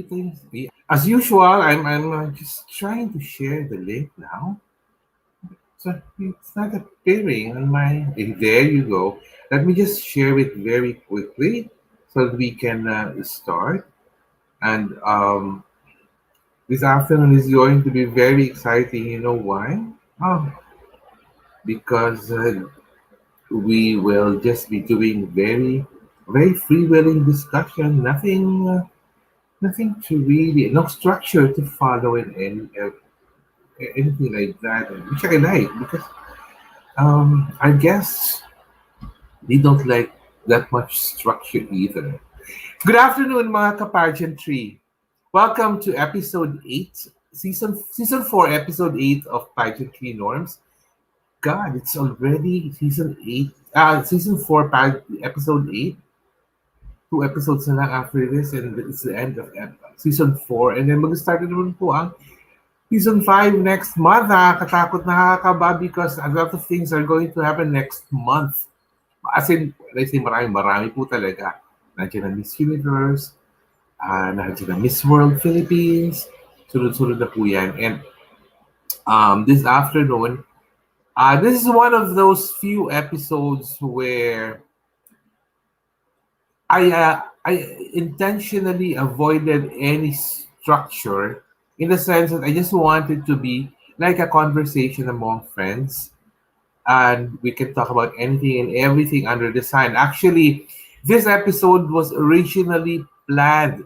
things. As usual, I'm just trying to share the link now. So it's not appearing on my. There you go. Let me just share it very quickly so that we can start. And this afternoon is going to be very exciting. You know why? Oh, because we will just be doing very freewheeling discussion. Nothing to really, no structure to follow in anything like that, which I like because I guess they don't like that much structure either. Good afternoon, mga Pageantry. Welcome to episode 8, season 4, episode 8 of Pageantry Norms. God, it's already season 8, season 4, episode 8. Two episodes na lang after this, and it's the end of season 4. And then mag-start na naman po ang Season 5 next month. Katakot, nakakaba because a lot of things are going to happen next month. As in, let's say marami po talaga. Nandiyan ang Miss Universe, nandiyan ang Miss World Philippines, sunod-sunod na po yan. And this afternoon, this is one of those few episodes where I intentionally avoided any structure in the sense that I just wanted to be like a conversation among friends, and we can talk about anything and everything under the sun. Actually, this episode was originally planned.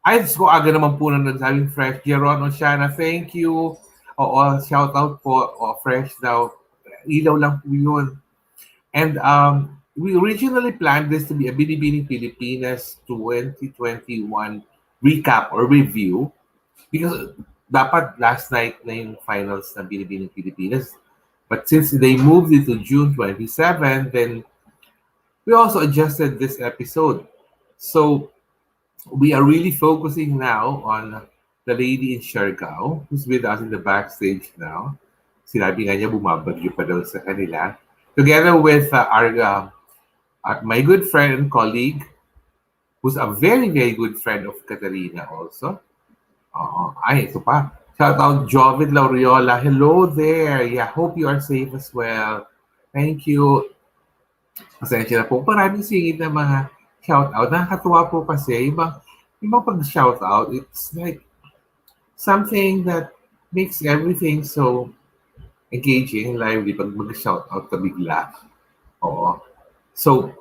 Ay, Diyos ko, aga naman po nung nagsabing Fresh. Jeron Oceana, thank you. Oo, shout out po. Fresh daw. Ilaw lang po yun. And we originally planned this to be a Binibining Pilipinas 2021 recap or review because dapat last night na yung finals ng Binibining Pilipinas. But since they moved it to June 27, then we also adjusted this episode. So we are really focusing now on the lady in Siargao who's with us in the backstage now. Sinabi nga niya bumabagyo pa daw sa kanila. Together with my good friend and colleague, who's a very good friend of Katarina also. Ay, ito pa. Shout out Jovid Lauriola. Hello there. Yeah, hope you are safe as well. Thank you. Pasensya na po. Maraming singit na mga shout out. Nakakatuwa po kasi ibang pag-shout out, it's like something that makes everything so engaging, lively pag mag-shout out ka bigla. Oo. So,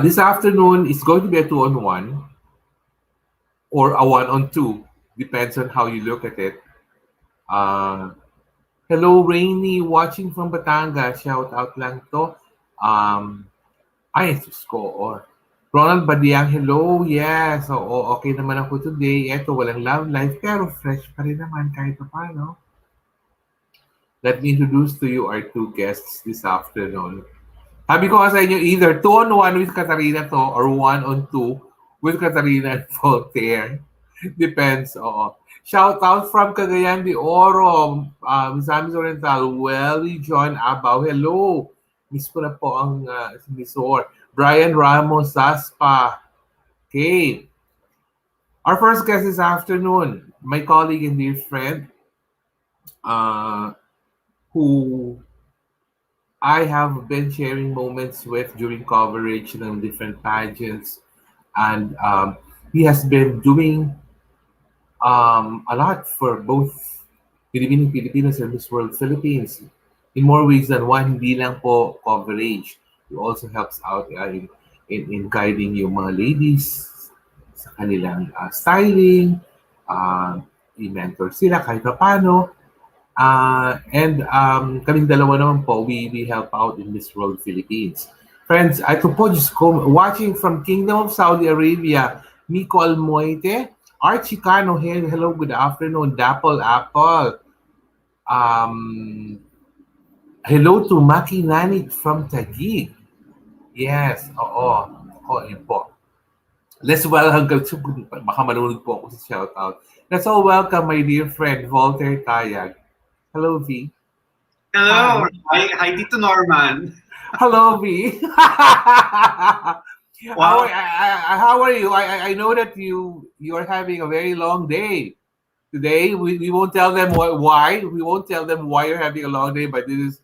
this afternoon is going to be a 2-on-1 or a 1-on-2. Depends on how you look at it. Hello, Rainy, watching from Batangas. Shout out lang to. Ay, Diyos ko. Ronald Badiang, hello. Yes. Oo, okay naman ako today. Eto, walang love life, pero fresh pa rin naman kahit pa paano. Let me introduce to you our two guests this afternoon. Sabi ko nga sa inyo, either 2-on-1 with Katarina to or 1-on-2 with Katarina and Voltaire. Depends, oo. Shout out from Cagayan de Oro, Misamis Oriental, Welly John Abaw. Hello. Miss ko na po ang Misor. Brian Ramos Zaspa. Okay. Our first guest this afternoon, my colleague and dear friend, who I have been sharing moments with during coverage ng different pageants, and he has been doing a lot for both Pilipinas Pilipinas and Miss World Philippines in more ways than one. Hindi lang po coverage. He also helps out in guiding yung mga ladies sa kanilang styling, i-mentor sila kahit pa paano. And kaming dalawa naman po, we help out in Miss World Philippines. Friends, ito po, just watching from Kingdom of Saudi Arabia, Miko Almoite, Art Chicano, hello, good afternoon, Dapple Apple. Hello to Maki Nanit from Taguig. Yes, oo. Yun po. Let's welcome, baka manunod po ako sa shoutout. Let's all welcome my dear friend, Voltaire Tayag. Hello, V. Hello. Hi, Tito Norman. Hello, V. Wow. How are you? I know that you are having a very long day today. We won't tell them why. We won't tell them why you're having a long day, but this is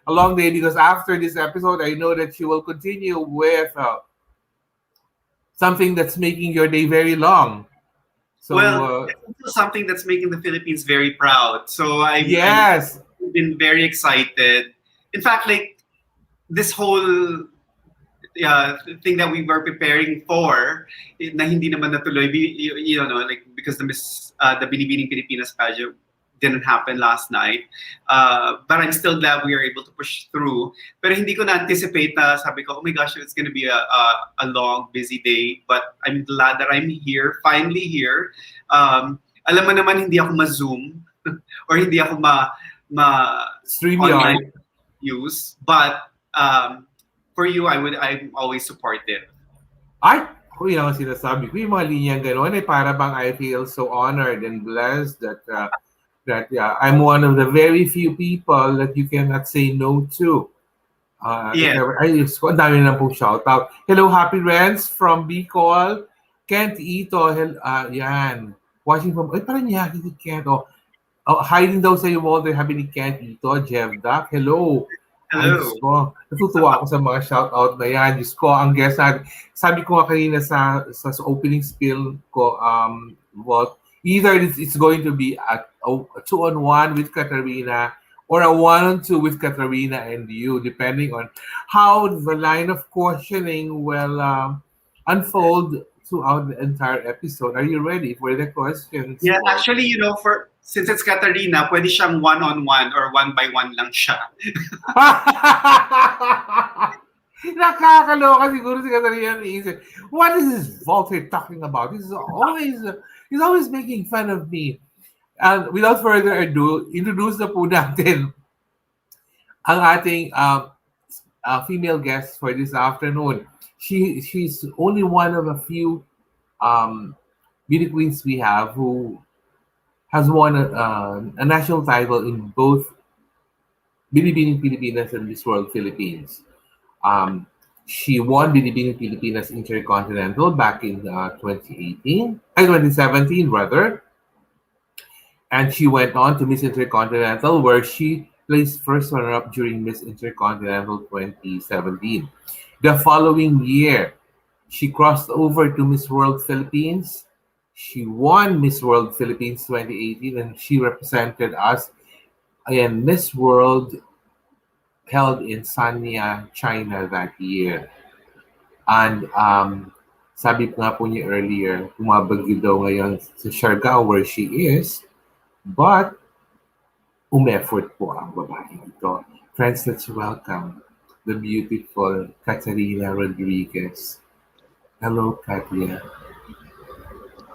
a long day because after this episode, I know that you will continue with something that's making your day very long. So, Well, it's also something that's making the Philippines very proud. So I'm yes, been very excited. In fact, like this whole thing that we were preparing for na hindi naman natuloy, you know, like because the Binibining Pilipinas pageant didn't happen last night. But I'm still glad we were able to push through. Pero hindi ko na-anticipate na sabi ko, oh my gosh, it's gonna be a long, busy day. But I'm glad that I'm here, finally here. Alam mo naman, hindi ako ma-Zoom or hindi ako online StreamYard. use. But for you, I'm always supportive. Ay, kung yun ang sinasabi ko, yung mga linyang gano'n, eh, para bang I feel so honored and blessed that yeah, I'm one of the very few people that you cannot say no to. If Yeah. ever, ay, Diyos ko, ang dami na pong shoutout. Hello, Happy Rents from Bicol. Kent Ito, yan. Watching from, ay, parang niya, si Kent. Hiding daw sa iyo, Walter, habi ni Kent Ito, Jeff Duck. Hello. Ay, Diyos Hello. ko. Natutuwa ako sa mga shoutout na yan. Diyos ko, ang guest natin. Sabi ko nga kanina sa opening spiel ko, Walt, either it's going to be a 2-on-1 with Katarina or a 1-on-2 with Katarina and you, depending on how the line of questioning will unfold throughout the entire episode. Are you ready for the questions, Yeah, Walt? actually, you know, for since it's Katarina, pwede siyang one-on-one or one-by-one lang siya. Nakakaloka siguro si Katarina naisip. What is this Voltaire talking about? He's always making fun of me. And without further ado, introduce na po natin ang ating female guest for this afternoon. She's only one of a few um, beauty queens we have who has won a national title in both Binibining Pilipinas and Miss World Philippines. Um, she won Binibining Pilipinas Intercontinental back in 2017 rather, and she went on to Miss Intercontinental where she placed first runner-up during Miss Intercontinental 2017. The following year, she crossed over to Miss World Philippines. She won Miss World Philippines 2018 and she represented us in Miss World held in Sanya, China that year. And sabi ko nga po niya earlier, bumabagyo daw ngayon sa Siargao where she is, but umeffort po ang babae ito. Friends, let's welcome the beautiful Katarina Rodriguez. Hello, Katya.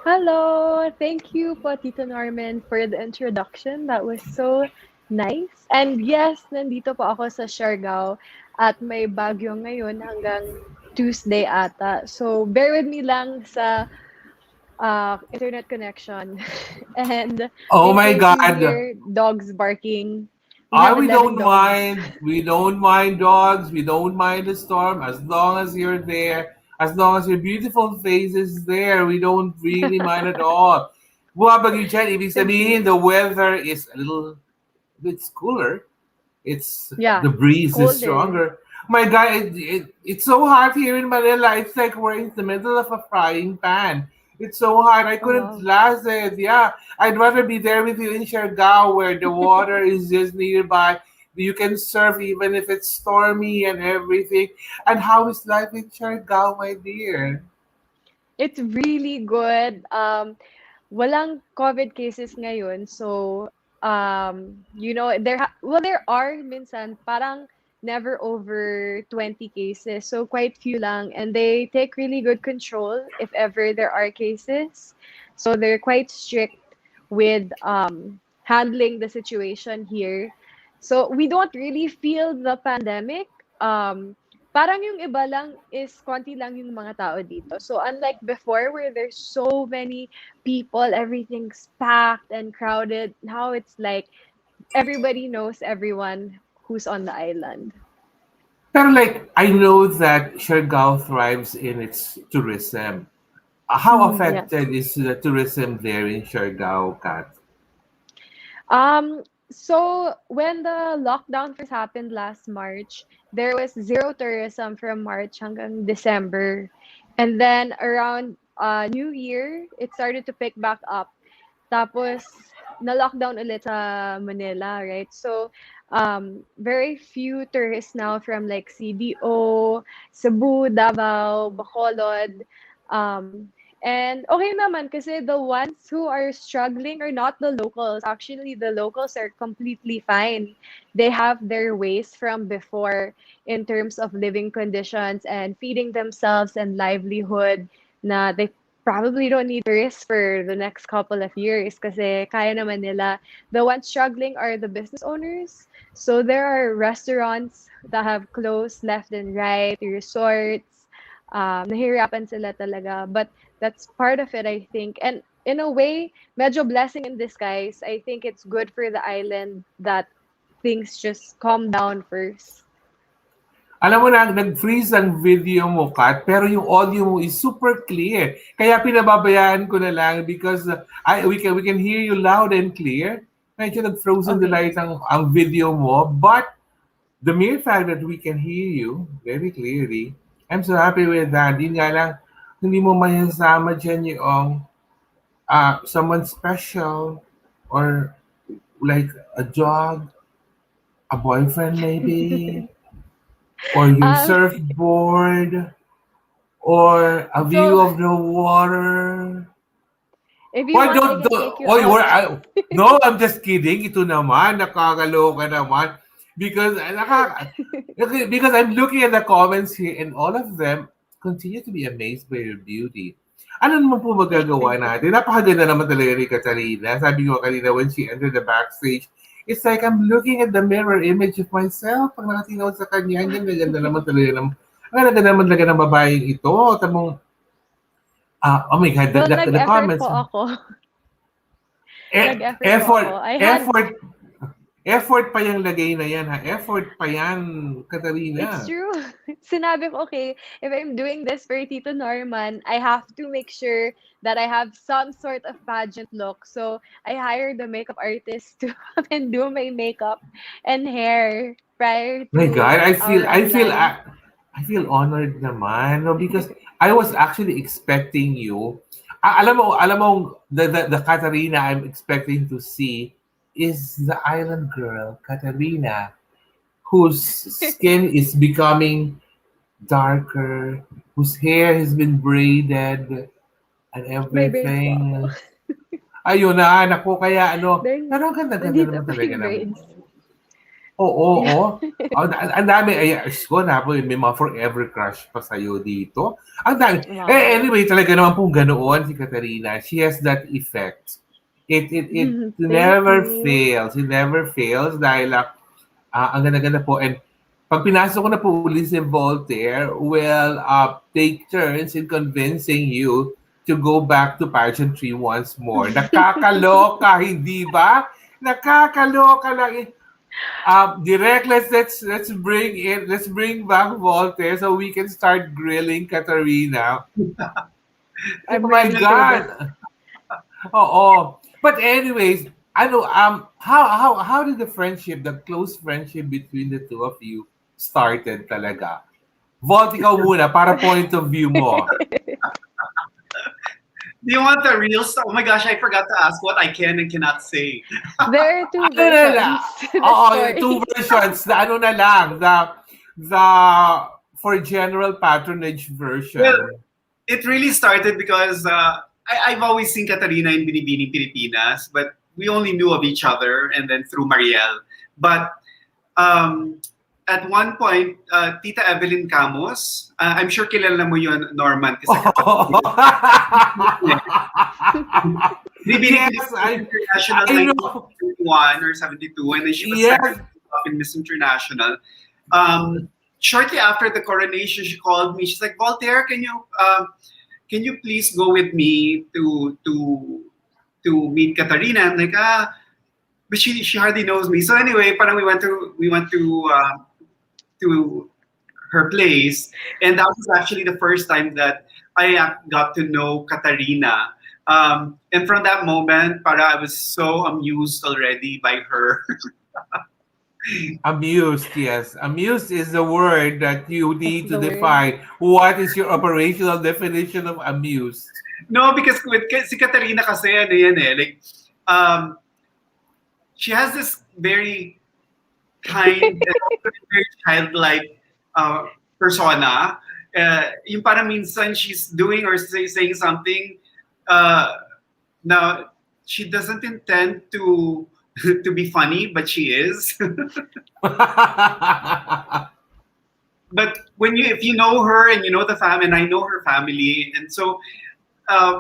Hello! Thank you po, Tito Norman, for the introduction. That was so nice. And yes, nandito po ako sa Siargao at may bagyo ngayon hanggang Tuesday ata. So, bear with me lang sa internet connection. And Oh in my case you God! hear dogs barking, we have We 11 don't dogs. mind. We don't mind dogs. We don't mind the storm as long as you're there. As long as your beautiful face is there, we don't really mind at all. Bumabagyo dyan, ibig sabihin, the weather is a little bit cooler. Yeah, The it's breeze is colder. stronger. My God, it's so hot here in Manila. It's like we're in the middle of a frying pan. It's so hot. I Oh, couldn't wow. last it. Yeah, I'd rather be there with you in Siargao where the water is just nearby. You can surf even if it's stormy and everything. And how is life in Siargao, my dear? It's really good. Walang COVID cases ngayon. So, there are minsan parang never over 20 cases. So, quite few lang. And they take really good control if ever there are cases. So, they're quite strict with handling the situation here. So, we don't really feel the pandemic. Parang yung iba lang is konti lang yung mga tao dito. So unlike before where there's so many people, everything's packed and crowded, now it's like everybody knows everyone who's on the island. Pero like, I know that Siargao thrives in its tourism. How Yes. affected is the tourism there in Siargao, Kat? So when the lockdown first happened last March, there was zero tourism from March hanggang December. And then around New Year, it started to pick back up. Tapos, na-lockdown ulit sa Manila, right? So, very few tourists now from like CDO, Cebu, Davao, Bacolod. Um, and okay naman kasi the ones who are struggling are not the locals. Actually, the locals are completely fine. They have their ways from before in terms of living conditions and feeding themselves and livelihood na they probably don't need tourists for the next couple of years kasi kaya naman nila. The ones struggling are the business owners. So there are restaurants that have closed left and right, resorts. Nahirapan sila talaga. But that's part of it, I think. And in a way, medyo blessing in disguise. I think it's good for the island that things just calm down first. Alam mo na, nag-freeze ang video mo, Kat, pero yung audio mo is super clear. Kaya pinababayaan ko na lang because we can hear you loud and clear. Medyo nag-frozen the Okay. light ang video mo, but the mere fact that we can hear you very clearly, I'm so happy with that. Yun nga lang, hindi mo mayasama dyan yung someone special or like a dog, a boyfriend maybe, or your Um, surfboard, or a view so of the water. if you Why want, I don't, can take you oh, out. no, I'm just kidding. Ito naman, nakakaloka naman. Because, because I'm looking at the comments here and all of them continue to be amazed by your beauty. Ano naman po magagawa Thank you. natin? Napakaganda naman talaga ni Katarina. Sabi ko kanina when she entered the backstage, it's like I'm looking at the mirror image of myself. Pag nakatinaw sa kanya, ang ganda-ganda naman talaga ang ganda naman talaga ng babaeng ito. Tamong, oh my God, Well, the nag-effort po comments. ako. Nag-effort po ako. Effort, I had effort, effort pa yung lagay na yan ha. Effort pa yan, It's Katarina. true. Sinabi ko, okay, if I'm doing this for Tito Norman, I have to make sure that I have some sort of pageant look. So I hired a makeup artist to come and do my makeup and hair prior My God, to our online. I feel honored naman, no, because I was actually expecting you. Alam mo, the Katarina I'm expecting to see is the island girl, Katarina, whose skin is becoming darker, whose hair has been braided and May braids po ako. everything. Ayun na, naku, kaya ano, Then, pero ang ganda-ganda nandito naman pa talaga yung ng braids. oo, Yeah. oo. Ang dami, ay, ko na po, may mga forever crush pa sa'yo dito. Ang dami. Wow. Anyway, talaga naman pong ganoon si Katarina. She has that effect. It Thank never you. fails. It never fails dahil ang ganda-ganda po. And pag pinasok ko na po ulit si Voltaire, will take turns in convincing you to go back to pageantry once more. Nakakaloka, hindi ba? Nakakaloka lang. Direct, let's bring back Voltaire so we can start grilling Katarina. Oh I'm my ready for this. God! Oh. But anyways, ano, how did the friendship, the close friendship between the two of you started talaga? Volt, ikaw muna, para point of view mo. Do you want the real stuff? Oh my gosh, I forgot to ask what I can and cannot say. There are two Ano na lang? versions to the Oo, yung two story. versions. The ano na lang, the for general patronage Well, version. it really started because I've always seen Katarina in Binibining Pilipinas, but we only knew of each other and then through Marielle. But um, at one point, Tita Evelyn Camus, I'm sure kilala mo yun, Norman, kasi Binibining Yes, Pilipinas International I know. 1971 or 72, and then she was second Yes. in Miss International. Shortly after the coronation, she called me. She's like, Voltaire, can you please go with me to meet Katarina? I'm like, but she hardly knows me. So anyway, parang we went to her place. And that was actually the first time that I got to know Katarina. And from that moment, para I was so amused already by her. Amused, yes. Amused is the word that you That's need to the word. define. What is your operational definition of amused? No, because with si Katarina kasi ano yan eh, like um, she has this very kind and very childlike persona. Yung parang minsan she's doing or saying something uh, now she doesn't intend to to be funny, but she is. But when you if you know her and you know the family, and I know her family, and so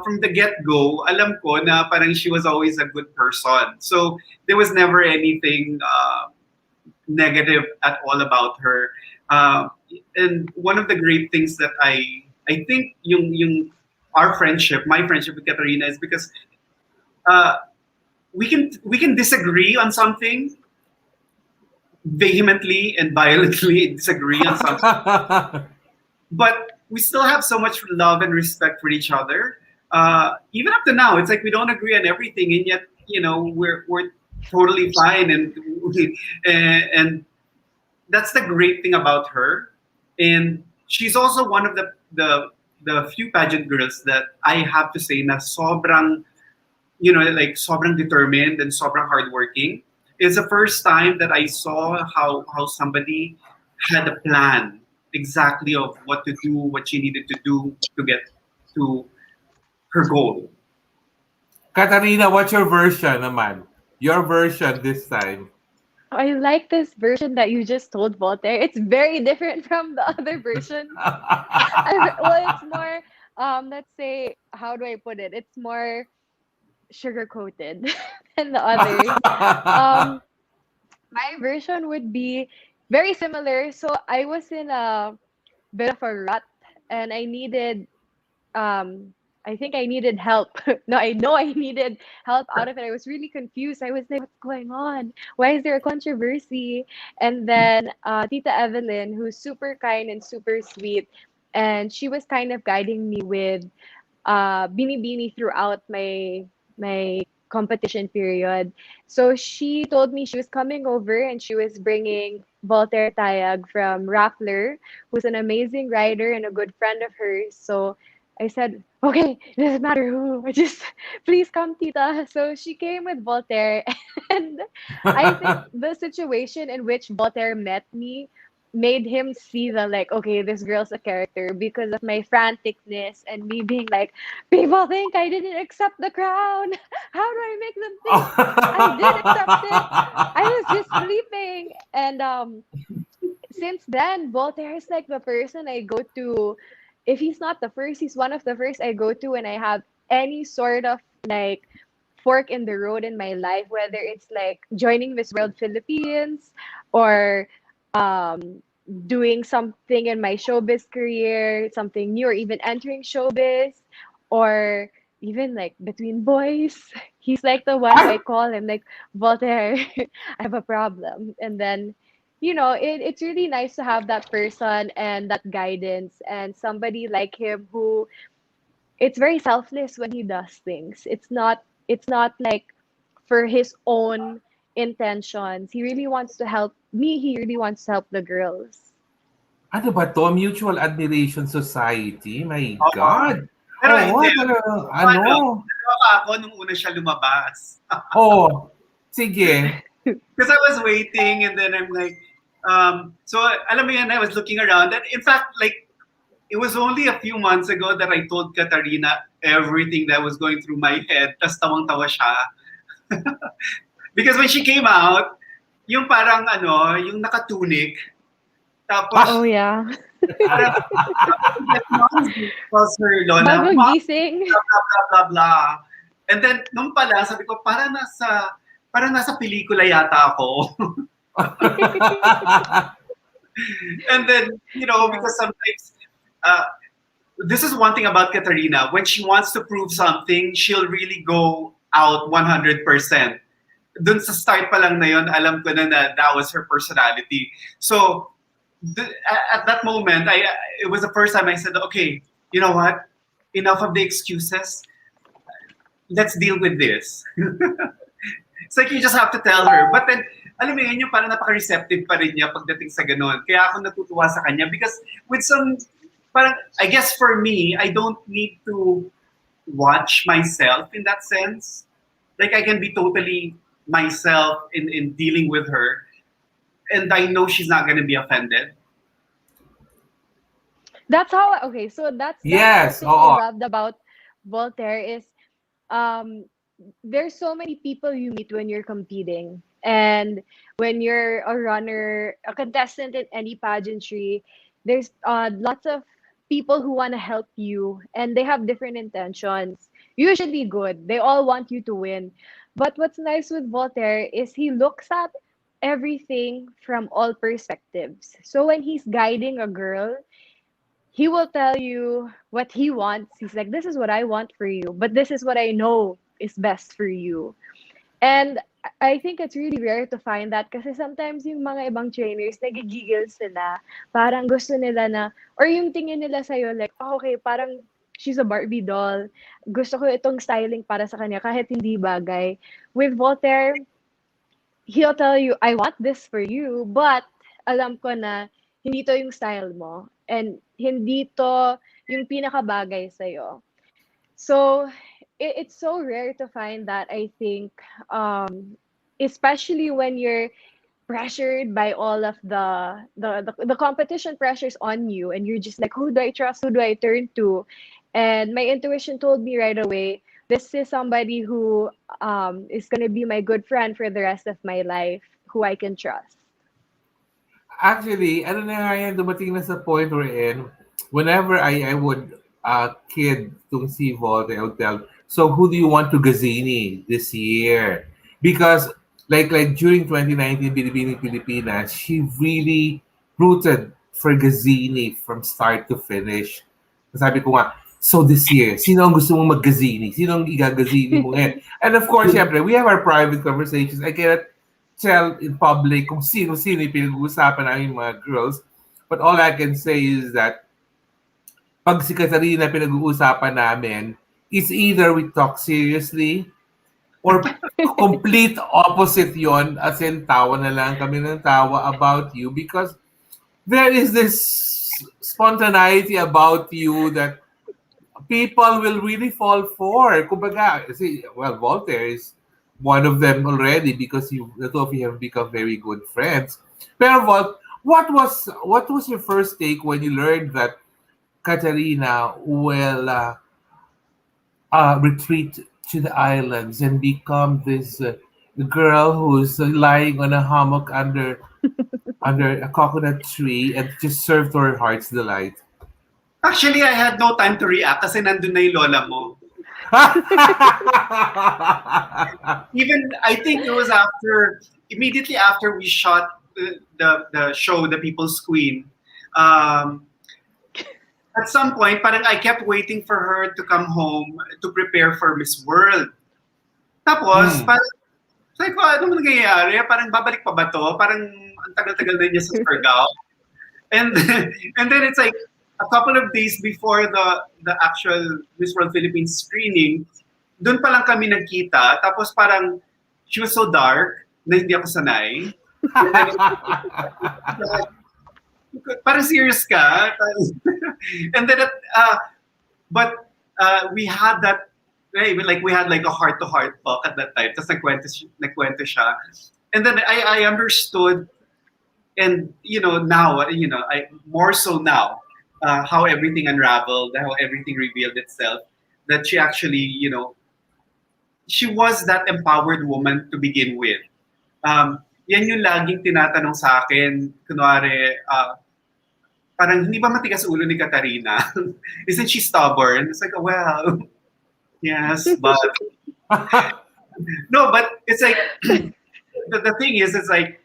from the get-go, alam ko na parang she was always a good person. So there was never anything negative at all about her. Uh, and one of the great things that I think yung our friendship, my friendship with Katarina, is because uh, we can disagree on something vehemently and violently disagree on something, but we still have so much love and respect for each other. Even up to now, it's like we don't agree on everything, and yet we're totally fine, and that's the great thing about her. And she's also one of the few pageant girls that I have to say na sobrang like sobrang determined and sobrang hardworking. It's the first time that I saw how somebody had a plan exactly of what to do, what she needed to do to get to her goal. Katarina, what's your version naman? Your version this time. I like this version that you just told Voltaire. It's very different from the other versions. Well, it's more, let's say, how do I put it? It's more sugar coated than the others. Um, my version would be very similar. So I was in a bit of a rut, and um I think I needed help. No, I know I needed help out of it. I was really confused. I was like, what's going on? Why is there a controversy? And then Tita Evelyn, who's super kind and super sweet, and she was kind of guiding me with Bini throughout my competition period. So she told me she was coming over and she was bringing Voltaire Tayag from Rappler, who's an amazing writer and a good friend of hers. So I said, okay, it doesn't matter who, just please come, Tita. So she came with Voltaire, and I think the situation in which Voltaire met me made him see that, like, okay, this girl's a character because of my franticness and me being like, people think I didn't accept the crown. How do I make them think I did accept it? I was just sleeping. And since then, Voltaire is like the person I go to. If he's not the first, he's one of the first I go to when I have any sort of like fork in the road in my life, whether it's like joining Miss World Philippines or um, doing something in my showbiz career, something new, or even entering showbiz, or even like between boys. He's like the one who I call him, like, Voltaire, I have a problem. And then, it's really nice to have that person and that guidance and somebody like him who it's very selfless when he does things. It's not like for his own intentions. He really wants to help me. He really wants to help the girls. Ano ba 'to, Mutual Admiration Society? My Oo. God! Pero Oo, hindi. talaga Ano, ano, naloka ako nung una siya lumabas. oh, sige. Because I was waiting and then I'm like, so alam mo yan, I was looking around. And in fact, like, it was only a few months ago that I told Katarina everything that was going through my head. Tapos tawang-tawa siya. Because when she came out, yung parang ano, yung nakatunik, Oh, tapos yeah. parang calls her Lola, Bagong Mom, gising. blah, blah, blah, blah, blah. And then, nung pala, sabi ko, parang nasa pelikula yata ako. And then, Yeah. because sometimes, uh, this is one thing about Katarina. When she wants to prove something, she'll really go out 100%. Dun sa start pa lang na yun, alam ko na that was her personality. So, at that moment, it was the first time I said, okay, you know what? Enough of the excuses. Let's deal with this. It's like you just have to tell her. But then, alam mo yun, yung parang napaka-receptive pa rin niya pagdating sa ganun. Kaya ako natutuwa sa kanya because with some, parang, I guess for me, I don't need to watch myself in that sense. Like I can be totally myself in dealing with her. And I know she's not going to be offended. That's how, okay, so that's Yes, something I oo. loved about Voltaire is um there's so many people you meet when you're competing. And when you're a runner, a contestant in any pageantry, there's lots of people who want to help you and they have different intentions. Usually good. They all want you to win. But what's nice with Voltaire is he looks at everything from all perspectives. So when he's guiding a girl, he will tell you what he wants. He's like, this is what I want for you, but this is what I know is best for you. And I think it's really rare to find that kasi sometimes yung mga ibang trainers, nagigigil sila. Parang gusto nila na, or yung tingin nila sa'yo, like, oh, okay, parang she's a Barbie doll. Gusto ko itong styling para sa kanya kahit hindi bagay. With Voltaire, he'll tell you, I want this for you, but alam ko na hindi to yung style mo. And hindi to yung pinakabagay sa'yo. So, it's so rare to find that, I think, especially when you're pressured by all of the competition pressures on you, and you're just like, who do I trust? Who do I turn to? And my intuition told me right away, this is somebody who is going to be my good friend for the rest of my life, who I can trust. Actually, ano na nga yan, dumating na sa point wherein, whenever I would kid tong si Volte, I would tell, so who do you want to Gazini this year? Because like during 2019 Pilipinas, she really rooted for Gazini from start to finish. Sabi ko nga, so this year, sino ang gusto mong mag-Gazini? Sino ang igagazini mo ngayon? And of course, syempre, we have our private conversations. I cannot tell in public kung sino-sino yung pinag-uusapan namin mga girls. But all I can say is that pag si Katarina pinag-uusapan namin, it's either we talk seriously or complete opposite yon, as in tawa na lang kami ng tawa about you because there is this spontaneity about you that people will really fall for. Kumbaga, see, well, Voltaire is one of them already because the two of you have become very good friends. Pero what was your first take when you learned that Katarina will retreat to the islands and become this girl who's lying on a hammock under a coconut tree and just serve to her heart's delight? Actually, I had no time to react kasi nandun na yung lola mo. Even, I think it was immediately after we shot the show, The People's Queen, at some point, parang I kept waiting for her to come home to prepare for Miss World. Tapos, parang, sabi ko, ano mo nangyayari? Parang babalik pa ba to? Parang ang tagal-tagal na niya sa Surigao. And then it's like, a couple of days before the actual Miss World Philippines screening, doon pa lang kami nagkita. Tapos parang, she was so dark na hindi ako sanay. Parang serious ka. And then, but we had that, like we had like a heart-to-heart talk at that time. Tapos nagkwento siya. And then I understood, and now, I more so now, how everything unraveled, how everything revealed itself, that she actually, she was that empowered woman to begin with. Yan yung laging tinatanong sa akin, kunwari, parang hindi ba matigas ulo ni Katarina? Isn't she stubborn? It's like, well, yes, but... No, but it's like, the thing is, it's like,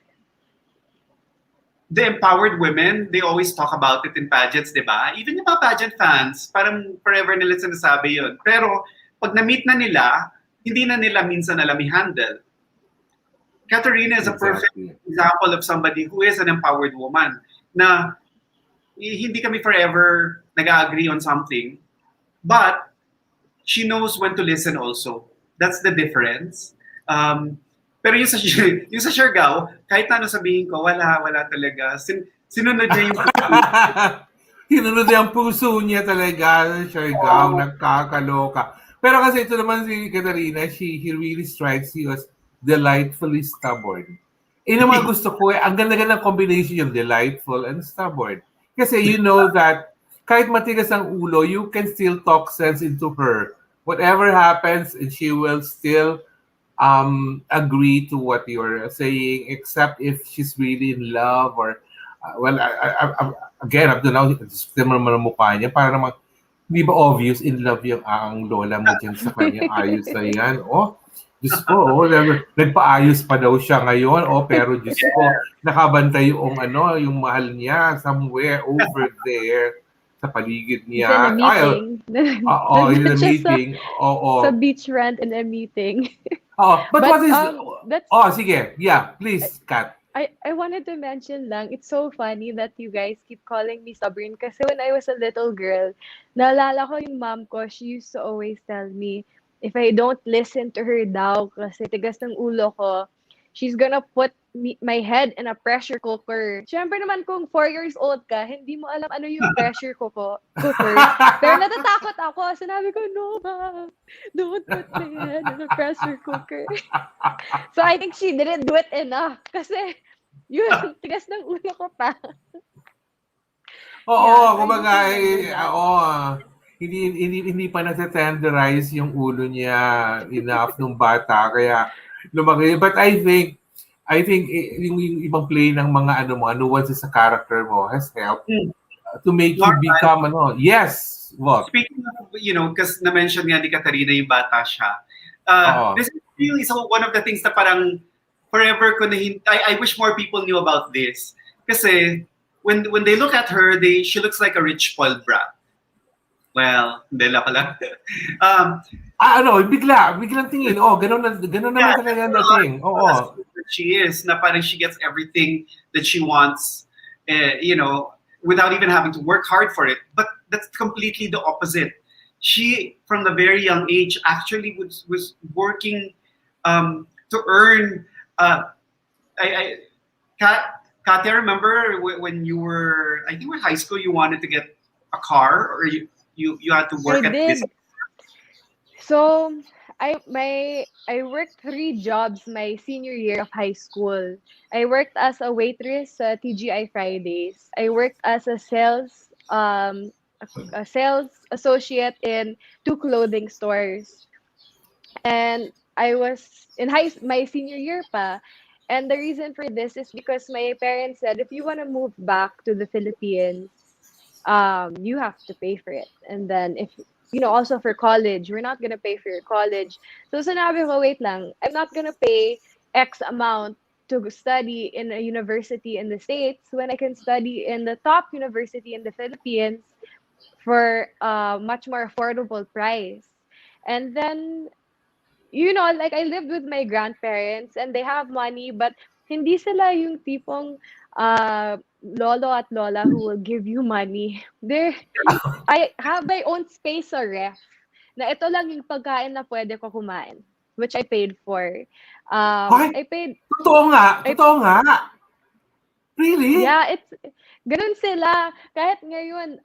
the empowered women, they always talk about it in pageants, di ba? Even yung mga pageant fans, parang forever nila sinasabi yun. Pero pag na-meet na nila, hindi na nila minsan alam i-handle. Katarina is a perfect example of somebody who is an empowered woman. na hindi kami forever nag-agree on something, but she knows when to listen also. That's the difference. Pero yung sa, yung sa Siargao, kahit na ano sabihin ko, wala talaga. Sinunod niya yung Tinunod niya ang puso niya talaga, Siargao, nagkakaloka. Pero kasi ito naman si Katarina, he really strikes you as delightfully stubborn. Yung mga gusto ko, ang ganda-ganda ng combination yung delightful and stubborn. Kasi you know that kahit matigas ang ulo, you can still talk sense into her. Whatever happens, and she will still agree to what you're saying, except if she's really in love or, again, up to now, similar mo ng mukha niya, para naman, hindi ba obvious in love yung ang lola mo dyan sa kanya, ayos na yan. Oh, Diyos ko, nagpaayos pa daw siya ngayon. Oh, pero Diyos ko, nakabantay yung yung mahal niya somewhere over there sa paligid He's in a niya. Ay, meeting. in the Nandun siya meeting. sa Oo. beach rant in a meeting. But But what is... that's sige. Yeah, please, Kat. I wanted to mention lang, it's so funny that you guys keep calling me stubborn kasi when I was a little girl, naalala ko yung mom ko, she used to always tell me, if I don't listen to her daw kasi tigas ng ulo ko, she's gonna put my head in a pressure cooker. Siyempre naman kung 4 years old ka, hindi mo alam ano yung pressure cooker. Pero natatakot ako. Sinabi ko, no, ma, don't put my head in a pressure cooker. So I think she didn't do it enough kasi yun, tigas ng ulo ko pa. Oo, Yeah, so I kumbaga, just remember that. hindi pa nasa-tenderize yung ulo niya enough nung bata, kaya lumaki. But I think yung ibang play ng mga nuances sa character mo has helped to make you normal. become yes, what? Speaking of, because na-mention nga ni Katarina yung bata siya, Oo. this is really one of the things na parang forever ko na I wish more people knew about this. Kasi when they look at her, she looks like a rich spoiled brat. Well, hindi lang pala. Biglang tingin. Oh, ganun naman talaga ang dating. Oo. She is, na parang she gets everything that she wants, without even having to work hard for it. But that's completely the opposite. She, from the very young age, actually was working to earn. Katya, remember when you were, I think, in high school, you wanted to get a car, or you had to work I at this. did. So I worked 3 jobs my senior year of high school. I worked as a waitress at TGI Fridays. I worked as a sales associate in 2 clothing stores. And I was in my senior year pa. And the reason for this is because my parents said if you want to move back to the Philippines, you have to pay for it. And then if also for college, we're not gonna pay for your college. So sinabi ko, wait lang, I'm not gonna pay X amount to study in a university in the States when I can study in the top university in the Philippines for a much more affordable price. And then like I lived with my grandparents and they have money, but hindi sila yung tipong lolo at lola who will give you money. I have my own space sa ref na ito lang yung pagkain na pwede ko kumain, which I paid for. I paid... Totoo nga. Really? Yeah, ganun sila. Kahit ngayon,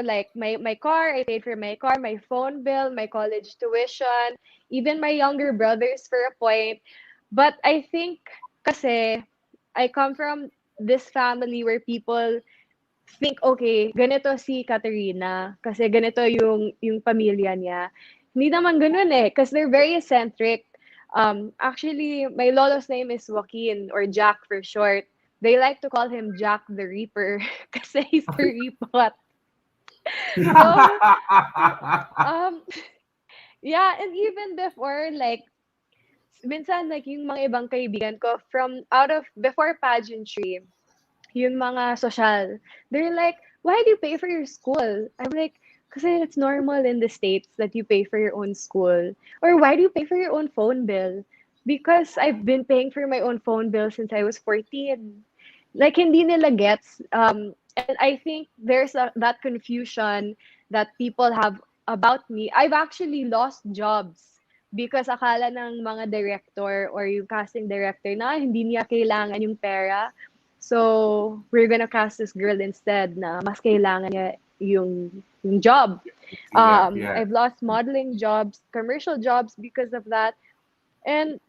like my car, I paid for my car, my phone bill, my college tuition, even my younger brothers for a point. But I think kasi I come from this family where people think, okay, ganito si Katarina kasi ganito yung pamilya niya. Hindi naman ganun because they're very eccentric. Actually, my lolo's name is Joaquin or Jack for short. They like to call him Jack the Reaper kasi he's the reapot. So, yeah, and even before, like, minsan, like, yung mga ibang kaibigan ko before pageantry, yung mga social, they're like, why do you pay for your school? I'm like, kasi it's normal in the States that you pay for your own school. Or why do you pay for your own phone bill? Because I've been paying for my own phone bill since I was 14. like hindi nila gets. And I think there's that confusion that people have about me. I've actually lost jobs because akala ng mga director or yung casting director na hindi niya kailangan yung pera. So, we're gonna cast this girl instead na mas kailangan niya yung job. Yeah, yeah. I've lost modeling jobs, commercial jobs because of that. And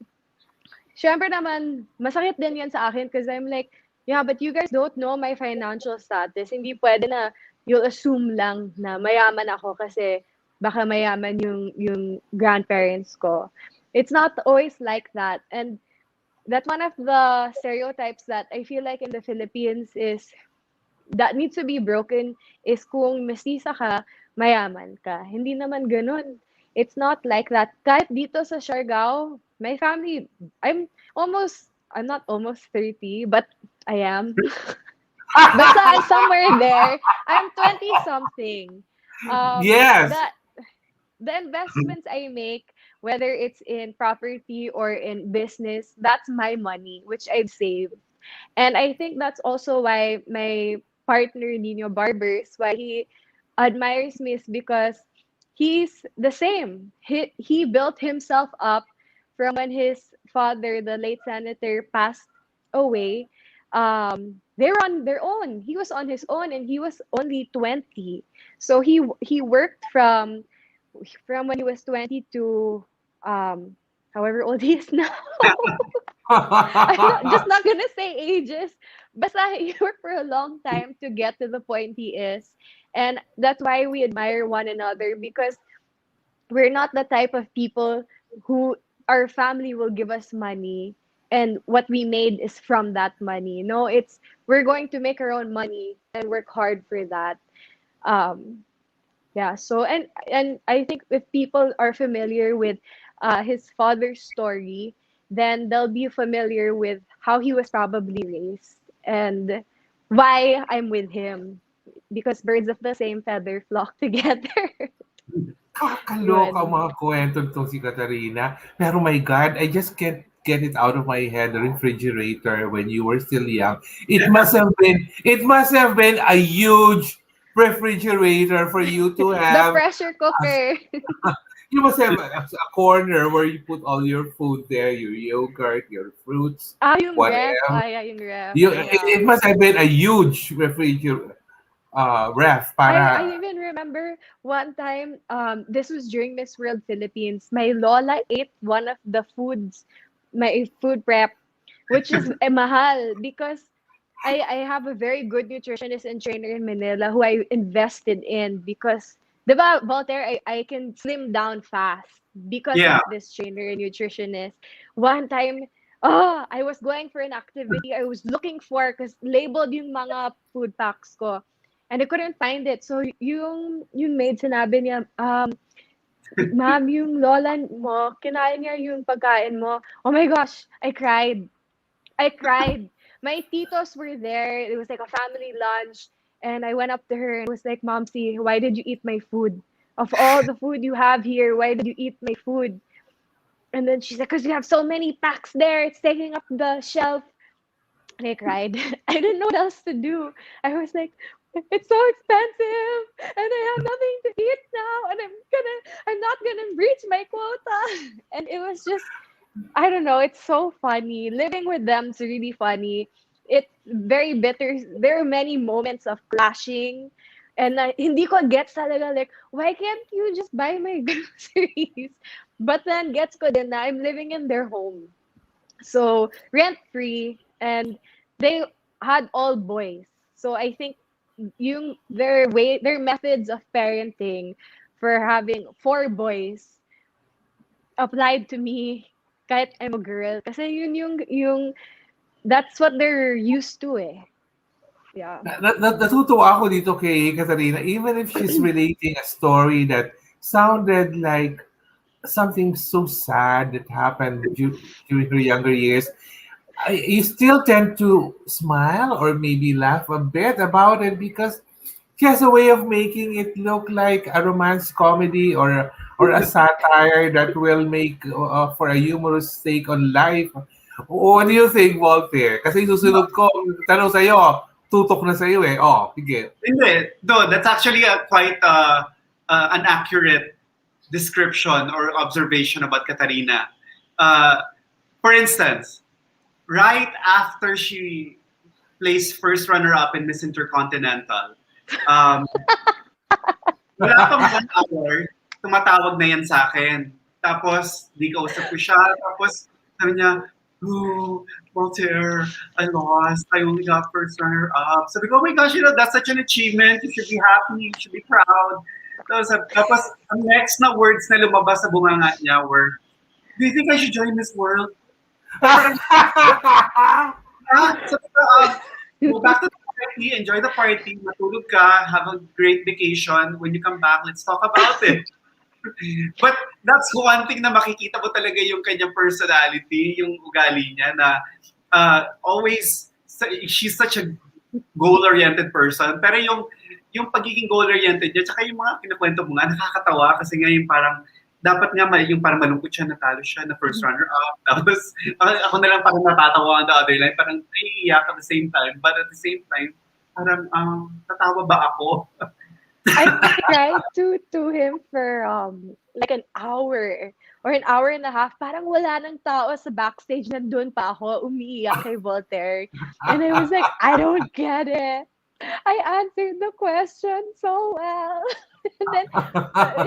syempre naman, masakit din yan sa akin because I'm like, yeah, but you guys don't know my financial status. Hindi pwede na you'll assume lang na mayaman ako kasi baka mayaman yung grandparents ko. It's not always like that. And that's one of the stereotypes that I feel like in the Philippines is that needs to be broken is kung mestiza ka, mayaman ka. Hindi naman ganun. It's not like that. Kahit dito sa Siargao, my family, I'm not almost 30, but I am. Basta somewhere there, I'm 20 something. Yes. The investments I make, whether it's in property or in business, that's my money, which I've saved. And I think that's also why my partner Nino Barbers, why he admires me is because he's the same. He built himself up from when his father, the late senator, passed away. They were on their own. He was on his own, and he was only 20. So he worked from when he was 20 to however old he is now. Just not gonna say ages. Basta he worked for a long time to get to the point he is. And that's why we admire one another because we're not the type of people who our family will give us money and what we made is from that money. No, it's we're going to make our own money and work hard for that. Um, yeah, so and I think if people are familiar with his father's story, then they'll be familiar with how he was probably raised and why I'm with him. Because birds of the same feather flock together. Kakaloka ang Yun. mga kwento nitong si Katarina. Pero my God, I just can't get it out of my head. The refrigerator when you were still young. It must have been a huge refrigerator for you to The have. pressure cooker. You must have a corner where you put all your food there, your yogurt, your fruits, Yung ref. whatever. Yeah, yung ref. It Yeah. must have been a huge refrigerator ref I para. even remember one time, this was during Miss World Philippines. My lola ate one of the foods, my food prep, which is mahal because I have a very good nutritionist and trainer in Manila who I invested in because, diba, Voltaire, I can slim down fast because of Yeah. this trainer and nutritionist. One time, oh, I was going for an activity I was looking for because labeled yung mga food packs ko. And I couldn't find it. So yung maid sinabi niya, ma'am, yung lola mo, kinain niya yung pagkain mo. Oh my gosh, I cried. I cried. My titos were there. It was like a family lunch. And I went up to her and was like, Momsy, why did you eat my food? Of all the food you have here, why did you eat my food? And then she's like, because you have so many packs there. It's taking up the shelf. And I cried. I didn't know what else to do. I was like, it's so expensive and I have nothing to eat now and I'm not gonna reach my quota. And it was just I don't know, it's so funny. Living with them is really funny. It's very bitter. There are many moments of clashing. And hindi ko gets talaga like, why can't you just buy my groceries? But then gets ko din na I'm living in their home. So rent free and they had all boys. So I think their methods of parenting for having four boys applied to me kahit I'm a girl. Kasi yun yung that's what they're used to eh. Yeah. Natutuwa ako dito kay Katarina, even if she's relating a story that sounded like something so sad that happened during her younger years, you still tend to smile or maybe laugh a bit about it because she has a way of making it look like a romance comedy or a satire that will make for a humorous take on life. What do you think, Voltaire? Kasi susunod ko, tanong sa'yo, tutok na sa'yo eh. Oh, sige. Hindi. No, that's actually a quite an accurate description or observation about Katarina. Uh, for instance, right after she placed first runner-up in Miss Intercontinental, um, wala pang 1 hour, tumatawag na yan sa akin. Tapos, di kausap ko siya. Tapos, sabi niya, oh, Voltaire, I lost. I only got first runner-up. Sabi ko, oh my gosh, that's such an achievement. You should be happy. You should be proud. Tapos ang next na words na lumabas sa bunganga niya were, do you think I should join Miss World? Parang, sabi ko, go back to the party, enjoy the party, matulog ka, have a great vacation. When you come back, let's talk about it. But that's one thing na makikita mo talaga yung kanyang personality, yung ugali niya na always, she's such a goal-oriented person. Pero yung pagiging goal-oriented niya, tsaka yung mga kinakwento mo nga, nakakatawa kasi nga yung parang, dapat nga yung parang malungkot siya, natalo siya na first runner-up. Tapos ako na lang parang natatawa on the other line, parang naiiyak at the same time. But at the same time, parang tatawa ba ako? I cried to him for like an hour or an hour and a half. Parang wala nang tao sa backstage. Nandun pa ako, umiiyak kay Voltaire. And I was like, I don't get it. I answered the question so well. And then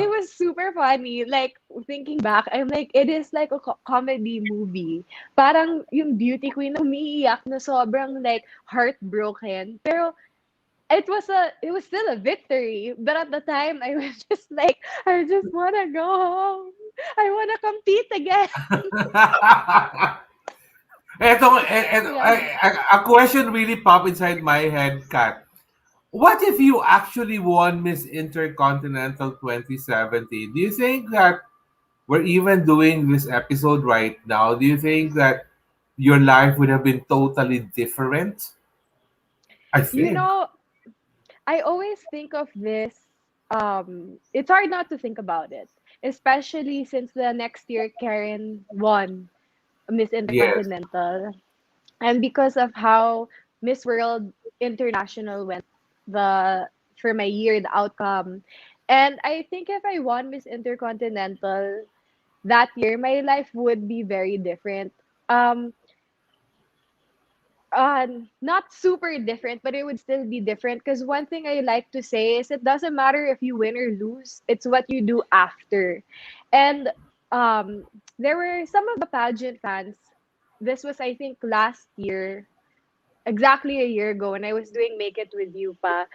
it was super funny. Like, thinking back, I'm like, it is like a comedy movie. Parang yung beauty queen umiiyak na sobrang like heartbroken. Pero it was still a victory. But at the time, I was just like, I just want to go home. I want to compete again. A question really popped inside my head, Kat. What if you actually won Miss Intercontinental 2017? Do you think that we're even doing this episode right now? Do you think that your life would have been totally different? I think. I always think of this. It's hard not to think about it, especially since the next year Karen won Miss Yes. Intercontinental, and because of how Miss World International went the for my year, the outcome, and I think if I won Miss Intercontinental that year, my life would be very different. Um, uh, Not super different, but it would still be different. Because one thing I like to say is it doesn't matter if you win or lose, it's what you do after. And there were some of the pageant fans. This was, I think, last year, exactly a year ago, when I was doing Make It With You pa.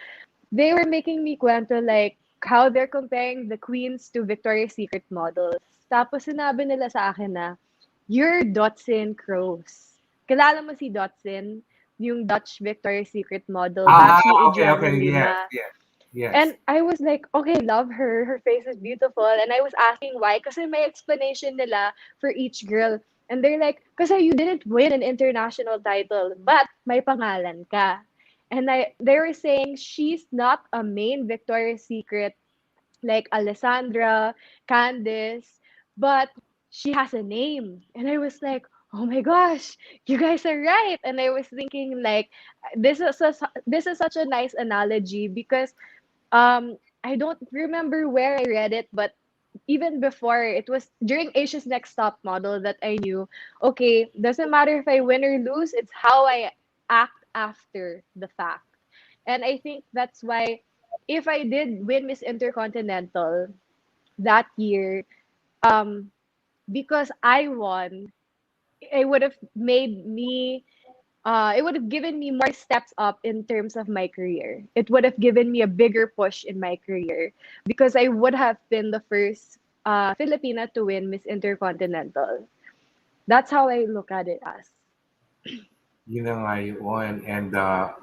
They were making me kwento like how they're comparing the queens to Victoria's Secret models. Tapos sinabi nila sa akin na, you're Dotson Crows. Kilala mo si Dotson? Yung Dutch Victoria's Secret model, batching Okay, Adriana okay, yes, Lima. yes, yes. And I was like, okay, love her. Her face is beautiful. And I was asking why. Kasi may explanation nila for each girl. And they're like, kasi you didn't win an international title, but may pangalan ka. And they were saying she's not a main Victoria's Secret like Alessandra, Candice, but she has a name. And I was like, oh my gosh, you guys are right. And I was thinking like this is such a nice analogy because I don't remember where I read it, but even before, it was during Asia's Next Top Model that I knew, okay, doesn't matter if I win or lose, it's how I act after the fact. And I think that's why if I did win Miss Intercontinental that year, um, because I won, it would have made me it would have given me more steps up in terms of my career. It would have given me a bigger push in my career because I would have been the first Filipina to win Miss Intercontinental. That's how I look at it as. Yun na nga yun. And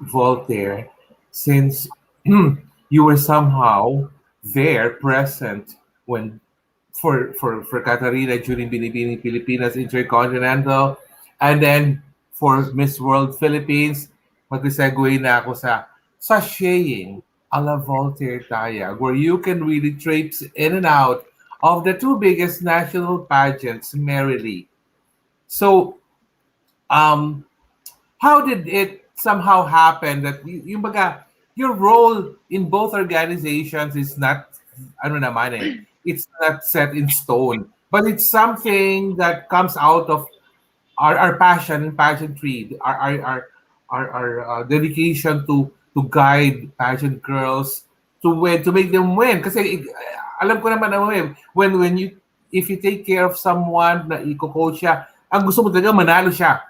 Voltaire, since you were somehow there, present, when for Katarina during Pilipinas Intercontinental, and then for Miss World Philippines, mag-segue na ako sa sashaying a la Voltaire Tayag, where you can really traipse in and out of the two biggest national pageants merrily. So, Um, how did it somehow happen that yung baga, your role in both organizations is not, ano naman eh, it's not set in stone, but it's something that comes out of our passion in pageantry, our dedication to guide pageant girls to win, to make them win. Kasi alam ko naman ano eh, when you, if you take care of someone na i-coach siya, ang gusto mo talaga manalo siya.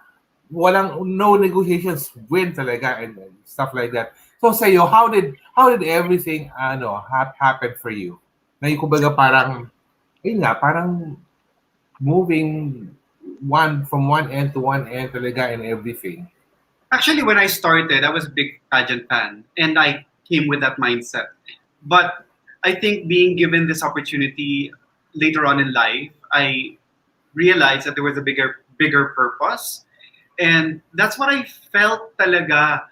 Walang, no negotiations, win talaga and stuff like that. So sa iyo, how did everything happen for you? Na yung kumbaga parang ayun nga, parang moving one from one end to one end talaga and everything. Actually, when I started, I was a big pageant fan, and I came with that mindset. But I think being given this opportunity later on in life, I realized that there was a bigger purpose, and that's what I felt talaga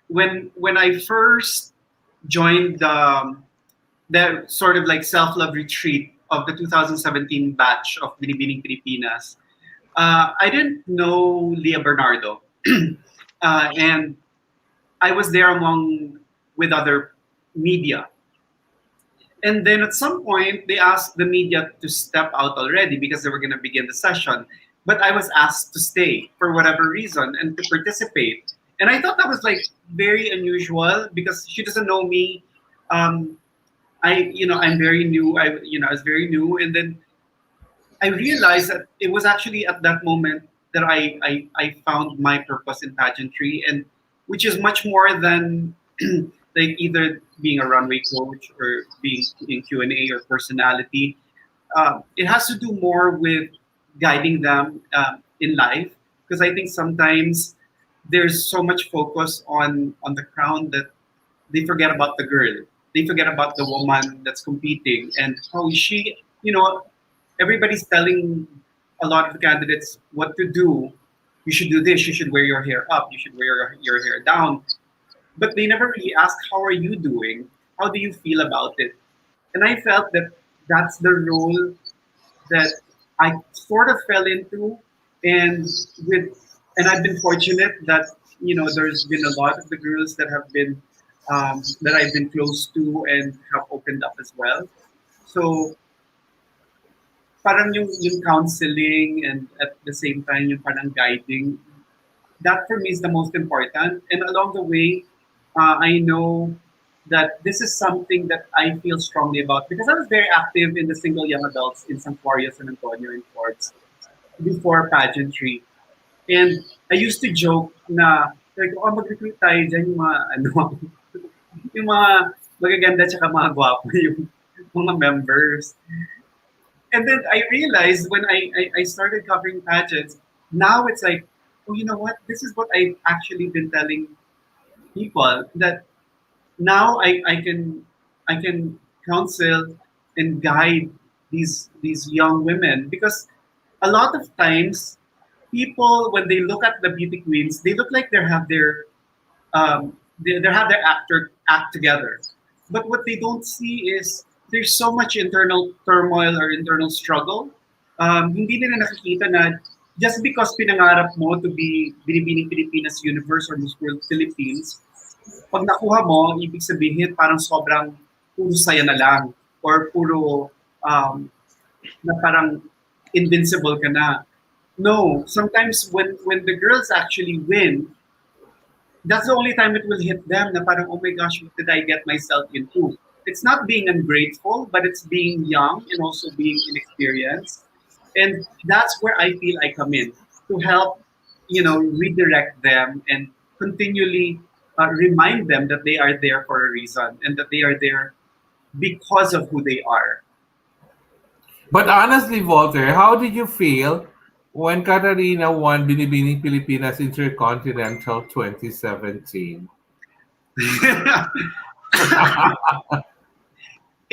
when I first joined the sort of like self love retreat of the 2017 batch of Binibining Pilipinas. I didn't know Leah Bernardo, and I was there among with other media. And then at some point, they asked the media to step out already because they were going to begin the session. But I was asked to stay for whatever reason and to participate. And I thought that was like very unusual because she doesn't know me. Um, I'm very new. I was very new, and then I realized that it was actually at that moment that I found my purpose in pageantry, and which is much more than like either being a runway coach or being in Q&A or personality. It has to do more with guiding them in life, because I think sometimes there's so much focus on the crown that they forget about the girl. They forget about the woman that's competing and how she, everybody's telling a lot of the candidates what to do. You should do this. You should wear your hair up. You should wear your hair down. But they never really ask, how are you doing? How do you feel about it? And I felt that that's the role that I sort of fell into, and with and I've been fortunate that there's been a lot of the girls that have been that I've been close to and have opened up as well. So parang yung counseling and at the same time yung parang guiding, that for me is the most important. And along the way, I know that this is something that I feel strongly about because I was very active in the single young adults in Santuario, San Antonio, and Forbes before pageantry. And I used to joke na, like, mag-recruit tayo dyan yung mga, yung mga magaganda tsaka mga gwapo yung mga members. And then I realized when I started covering pageants, now it's like, oh, you know what? This is what I've actually been telling people, that now I can counsel and guide these young women, because a lot of times people, when they look at the beauty queens, they look like they have their act together. But what they don't see is there's so much internal turmoil or internal struggle. Hindi nila nakikita na just because pinangarap mo to be Binibining Pilipinas Universe or Miss World Philippines, pag nakuha mo, ibig sabihin parang sobrang puro saya na lang or puro na parang invincible ka na. No, sometimes when the girls actually win, that's the only time it will hit them na parang, oh my gosh, what did I get myself into? It's not being ungrateful, but it's being young and also being inexperienced. And that's where I feel I come in to help, redirect them and continually remind them that they are there for a reason and that they are there because of who they are. But honestly, Voltaire, how did you feel when Katarina won Binibining Pilipinas Intercontinental 2017?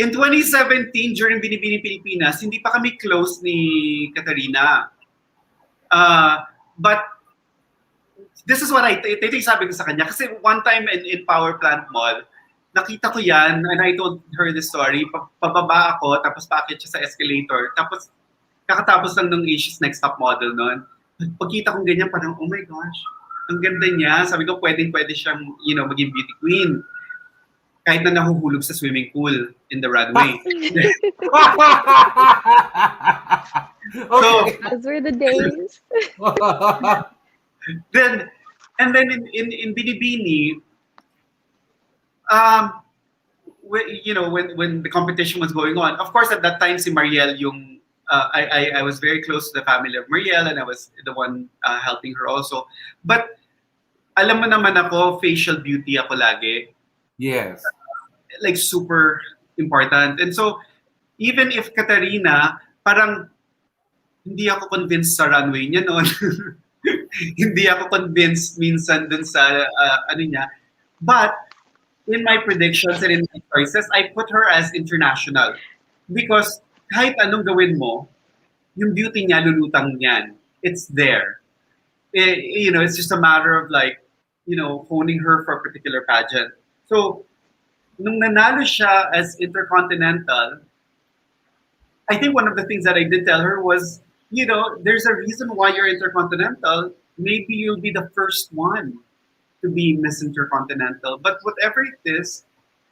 In 2017, during Binibini Pilipinas, hindi pa kami close ni Katarina. But this is what I think sabi ko sa kanya. Kasi one time in Power Plant Mall, nakita ko yan and I told her the story. Pababa ako, tapos paakyat siya sa escalator. Tapos kakatapos lang ng Asia's Next Top Model noon. pagkita kong ganyan, parang, oh my gosh, ang ganda niya. Sabi ko, pwede siyang, maging beauty queen. Kahit na nahuhulog sa swimming pool in the runway. So, Okay. Those were the days. then, and then in Binibini, um, when the competition was going on, of course, at that time, si Mariel, I was very close to the family of Mariel, and I was the one helping her also. But alam mo naman ako, facial beauty ako lagi, Yes. like super important. And so, even if Katarina, parang hindi ako convinced sa runway niya noon. Hindi ako convinced minsan dun sa ano niya. But in my predictions and in my choices, I put her as international. Because kahit anong gawin mo, yung beauty niya, lulutang niyan. It's there. It's just a matter of like, honing her for a particular pageant. So, nung nanalo siya as Intercontinental, I think one of the things that I did tell her was, there's a reason why you're Intercontinental. Maybe you'll be the first one to be Miss Intercontinental. But whatever it is,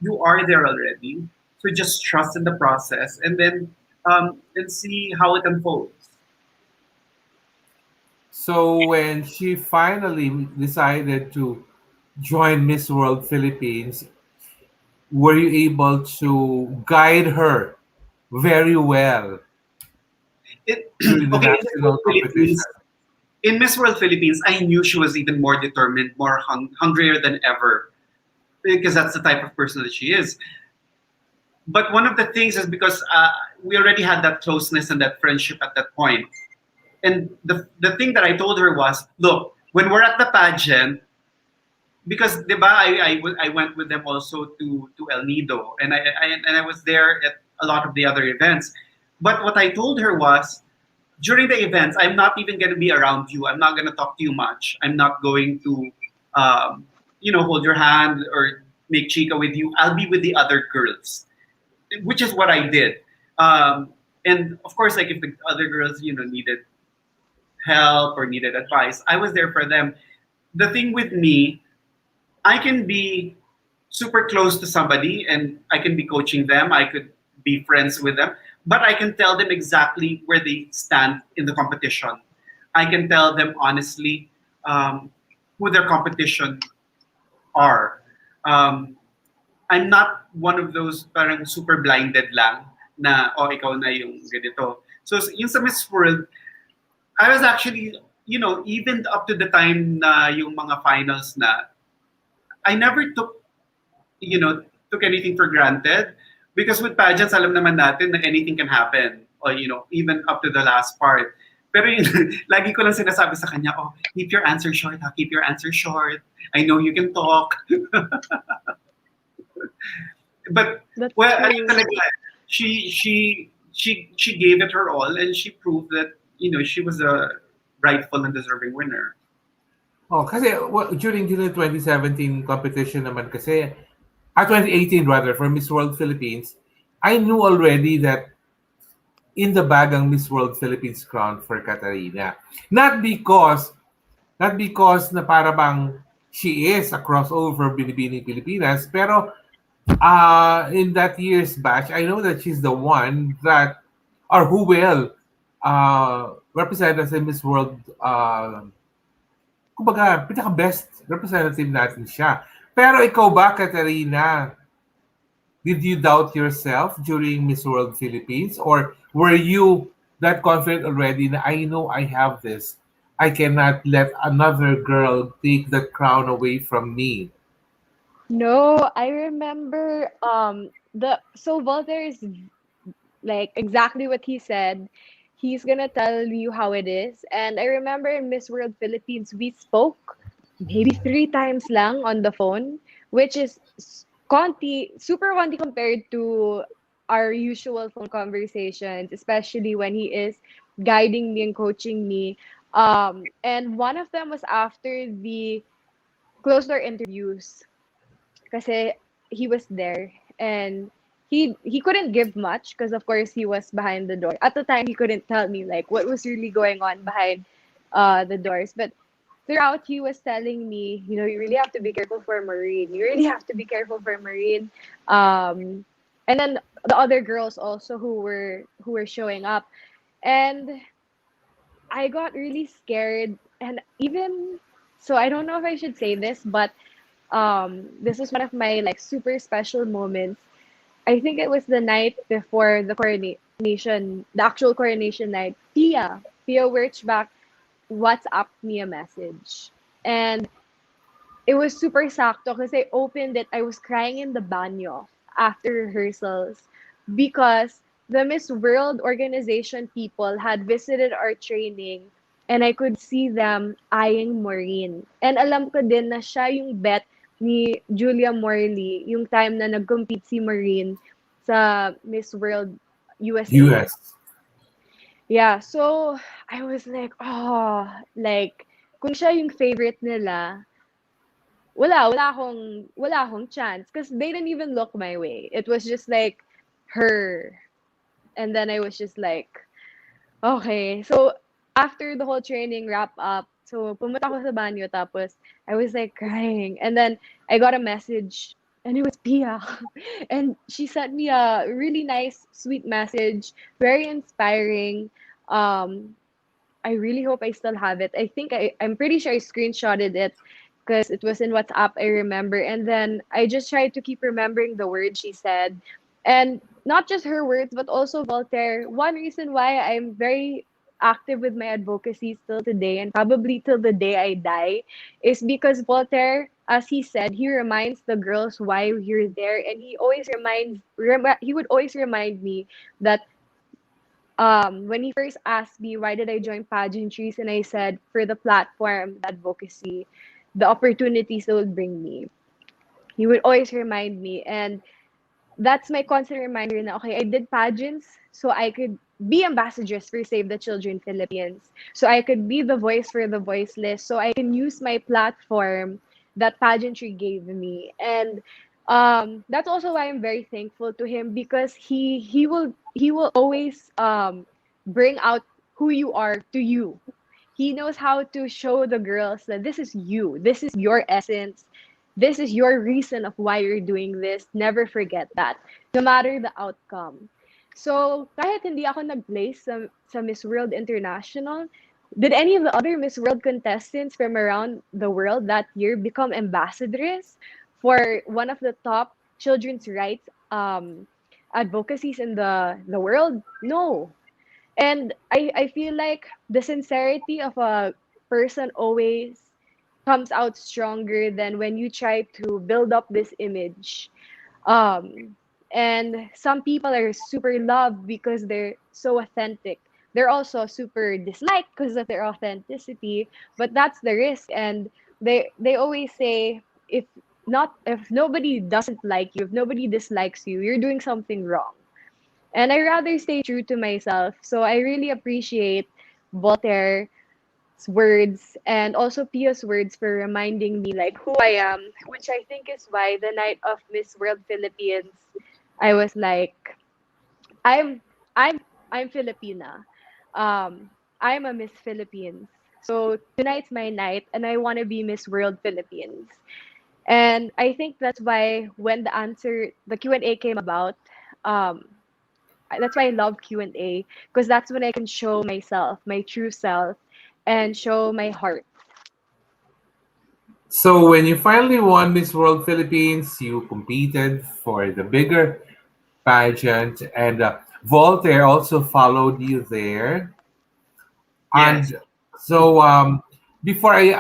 you are there already. So just trust in the process and then and see how it unfolds. So when she finally decided to join Miss World Philippines, were you able to guide her very well It, during the okay, national competition? In Miss World Philippines, I knew she was even more determined, more hungrier than ever, because that's the type of person that she is. But one of the things is because we already had that closeness and that friendship at that point. And the thing that I told her was, look, when we're at the pageant, because diba, I went with them also to El Nido, and I was there at a lot of the other events. But what I told her was, during the events, I'm not even going to be around you. I'm not going to talk to you much. I'm not going to, hold your hand or make chica with you. I'll be with the other girls, which is what I did. And of course, like if the other girls, needed help or needed advice, I was there for them. The thing with me, I can be super close to somebody and I can be coaching them. I could be friends with them, but I can tell them exactly where they stand in the competition. I can tell them honestly who their competition are. Um, I'm not one of those parang super blinded lang na, oh, ikaw na yung ganito. So, yung sa Miss World, I was actually, even up to the time na yung mga finals na, I never took anything for granted. Because with pageants, alam naman natin na anything can happen. Or, even up to the last part. Pero yun, lagi ko lang sinasabi sa kanya, oh, keep your answer short, ha? Keep your answer short. I know you can talk. But That's well, true. she gave it her all, and she proved that she was a rightful and deserving winner. Oh, kasi during the 2017 competition naman kasi, 2018 rather, for Miss World Philippines, I knew already that in the bag ang Miss World Philippines crown for Katarina. Not because na para bang she is a crossover Binibini Pilipinas, pero in that year's batch, I know that she's the one that, or who will represent us in Miss World. Kumbaga, pinaka-best representative natin siya. Pero ikaw ba, Katarina, did you doubt yourself during Miss World Philippines? Or were you that confident already na I know I have this? I cannot let another girl take the crown away from me. No, I remember the so Voltaire is like exactly what he said. He's gonna tell you how it is. And I remember in Miss World Philippines, we spoke maybe 3 times lang on the phone, which is super conti compared to our usual phone conversations, especially when he is guiding me and coaching me. And one of them was after the closed door interviews. Kasi he was there and he couldn't give much because of course he was behind the door. At the time he couldn't tell me like what was really going on behind the doors. But throughout, he was telling me, you know, you really have to be careful for Maureen. You really have to be careful for Maureen. And then the other girls also who were showing up, and I got really scared. And even so, I don't know if I should say this, but this was one of my like super special moments. I think it was the night before the coronation, the actual coronation night. Pia Wirchbach WhatsApped me a message. And it was super sakto because I opened it. I was crying in the banyo after rehearsals because the Miss World organization people had visited our training, and I could see them eyeing Maureen. And alam ko din na siya yung bet ni Julia Morley yung time na nag-compete si Maureen sa Miss World USA. US. Yeah, so I was like, oh, like, kung siya yung favorite nila, wala akong chance because they didn't even look my way. It was just like her. And then I was just like, okay. So after the whole training wrap up, so pumunta ako sa banyo tapos I was like crying. And then I got a message and it was Pia. And she sent me a really nice, sweet message, very inspiring. Um, I really hope I still have it. I'm pretty sure I screenshotted it because it was in WhatsApp, I remember. And then I just tried to keep remembering the words she said. And not just her words, but also Voltaire. One reason why I'm very active with my advocacy still today and probably till the day I die is because Voltaire, as he said, he reminds the girls why you're there. And he would always remind me that when he first asked me why did I join pageantries, and I said for the platform, the advocacy, the opportunities it would bring me. He would always remind me, and that's my constant reminder na okay, I did pageants so I could be ambassadress for Save the Children Philippines. So I could be the voice for the voiceless. So I can use my platform that pageantry gave me. And that's also why I'm very thankful to him because he will always bring out who you are to you. He knows how to show the girls that this is you. This is your essence. This is your reason of why you're doing this. Never forget that, no matter the outcome. So, kahit hindi ako nag-place sa Miss World International, did any of the other Miss World contestants from around the world that year become ambassadors for one of the top children's rights advocacies in the world? No. And I feel like the sincerity of a person always comes out stronger than when you try to build up this image. Um, and some people are super loved because they're so authentic. They're also super disliked because of their authenticity, but that's the risk. And they always say if nobody doesn't like you, if nobody dislikes you, you're doing something wrong. And I rather stay true to myself. So I really appreciate Voltaire's words and also Pia's words for reminding me like who I am, which I think is why the night of Miss World Philippines, I was like, I'm I'm Filipina. I'm a Miss Philippines. So tonight's my night and I want to be Miss World Philippines. And I think that's why when the Q&A came about, um, that's why I love Q&A because that's when I can show myself, my true self, and show my heart. So when you finally won Miss World Philippines, you competed for the bigger pageant, and Voltaire also followed you there. Yes. And so, before I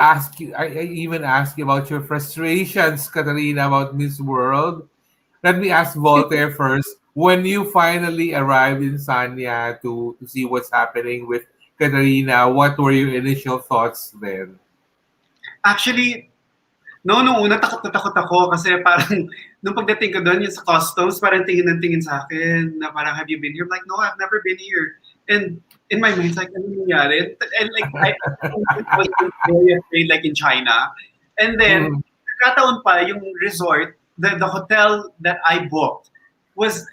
even ask you about your frustrations, Katarina, about Miss World. Let me ask Voltaire first. When you finally arrived in Sanya to see what's happening with Katarina, what were your initial thoughts then? Actually, no, nung una takot na takot ako kasi parang nung pagdating ko doon, yung sa customs, parang tingin ng tingin sa akin na parang, have you been here? I'm like, no, I've never been here. And in my mind, it's like, ano nangyari? And like, I was very afraid like in China. And then, Mm. nagkataon pa yung resort, the hotel that I booked was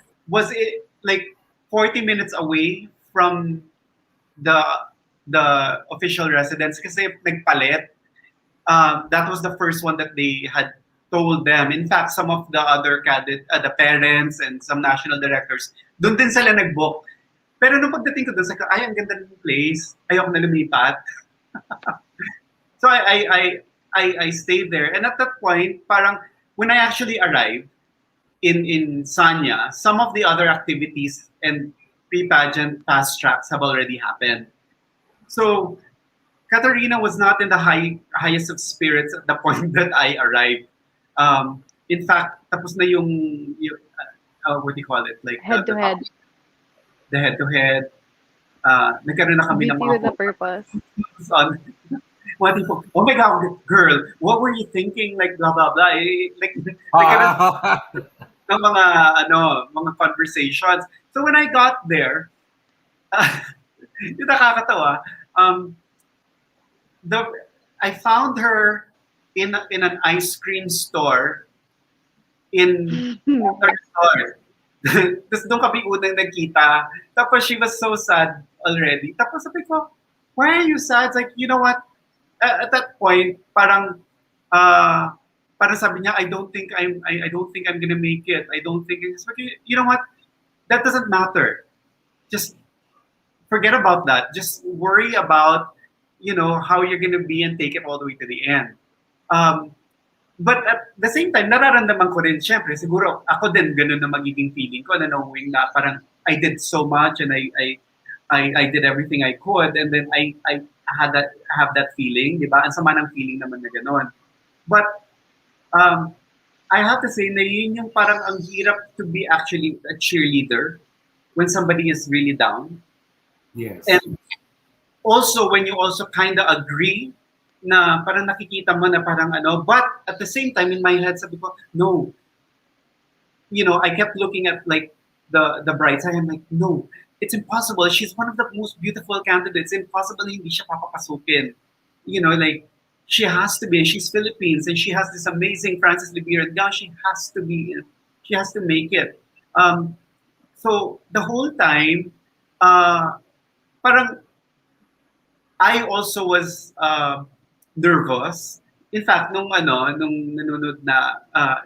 it like 40 minutes away from the the official residence kasi nagpalit. That was the first one that they had told them. In fact, some of the other the parents and some national directors, doon din sila nag-book. Pero nung pagdating ko doon, sabi ko, ay, ang ganda ng place. Ayoko na lumipat. So I stayed there. And at that point, parang when I actually arrived in Sanya, some of the other activities and pre-pageant fast tracks have already happened. So Katarina was not in the highest of spirits at the point that I arrived. In fact, tapos na yung what do you call it? Like Head to head. The head-to-head. Nagkaroon na kami ng Beauty mga with a purpose. on what people, oh my God, girl, what were you thinking? Like, blah, blah, blah. Like, nagkaroon ng mga conversations. So when I got there, yung nakakatawa, I found her in an ice cream store in another store. Tapos doon kami unang nagkita. Tapos she was so sad already. Tapos sabi ko, why are you sad? It's like, you know what? At that point, parang sabi niya, I don't think I'm gonna make it. I don't think it's okay. You know what? That doesn't matter. Just forget about that. Just worry about, how you're gonna be and take it all the way to the end. But at the same time, nararamdaman ko rin, syempre, siguro ako din ganun na magiging feeling ko na knowing na parang I did so much and I did everything I could, and then I have that feeling, di ba? Ang sama ng feeling naman na gano'n. But I have to say na yun yung parang ang hirap to be actually a cheerleader when somebody is really down. Yes. And also when you also kind of agree na parang nakikita mo na parang but at the same time in my head sabi ko, no. I kept looking at like the bright side. I'm like, no, it's impossible. She's one of the most beautiful candidates. Impossible hindi siya papapasukin. Like she has to be. She's Philippines and she has this amazing Francis Libira gown. She has to make it. So the whole time, parang I also was nervous. In fact, nung nanonood na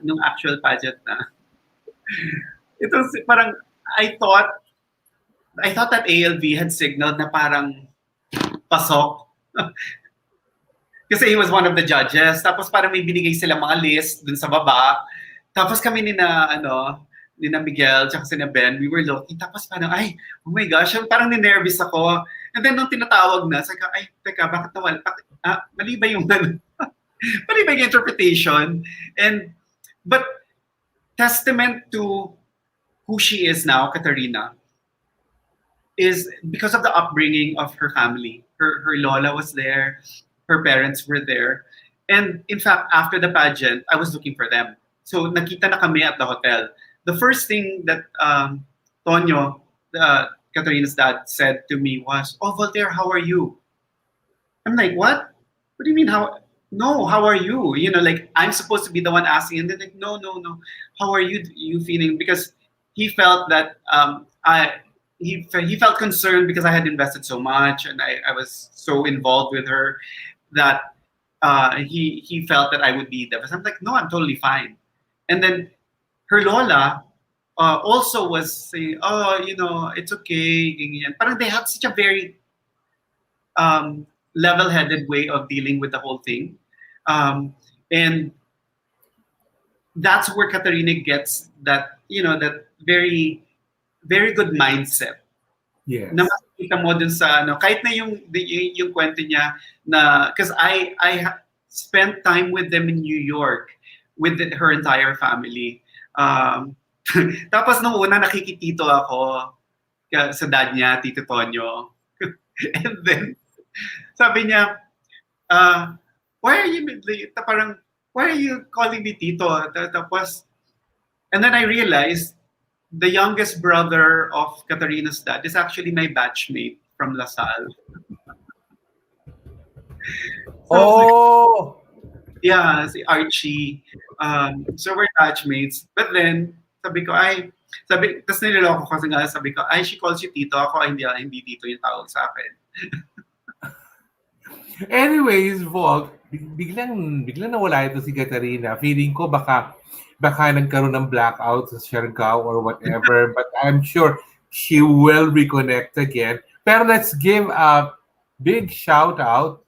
nung actual pageant na, ito parang I thought that ALV had signaled na parang pasok. Kasi he was one of the judges. Tapos parang may binigay sila mga list dun sa baba. Tapos kami ni na Miguel tsaka si na Ben, we were looking. Tapos parang, ay, oh my gosh, parang ninervous ako. And then nung tinatawag na, sabi ko, ay, teka, bakit nawala? Mali ba yung mali ba yung interpretation? But testament to who she is now, Katarina, is because of the upbringing of her family. Her lola was there, her parents were there. And in fact, after the pageant, I was looking for them. So nakita na kami at the hotel. The first thing that Tonyo, Katarina's dad, said to me was, "Oh, Voltaire, how are you?" I'm like, "What? What do you mean how? No, how are you? Like I'm supposed to be the one asking." And then like, no. How are you feeling? Because he felt that he felt concerned because I had invested so much and I was so involved with her that he felt that I would be devastated. I'm like, no, I'm totally fine. And then her lola also was saying, oh, it's okay. Parang they had such a very level-headed way of dealing with the whole thing. And that's where Katarina gets that, that very, very good mindset. Yes. Na makikita mo dun sa, kahit na yung kwento niya na, because I spent time with them in New York with her entire family. Tapos nung una nakikitito ako sa dad niya, Tito Tonyo. And then, sabi niya, why are you calling me Tito? Tapos, and then I realized the youngest brother of Katarina's dad is actually my batchmate from LaSalle. So, yeah, si Archie. So we're batchmates. But then, tapos niloloko ko kasi nga, sabi ko, ay, she calls you Tito. Ako, hindi Tito yung tawag sa akin. Anyways, Volt, biglang nawala ito si Katarina. Feeling ko baka nagkaroon ng blackout sa Siargao or whatever, but I'm sure she will reconnect again. Pero let's give a big shout out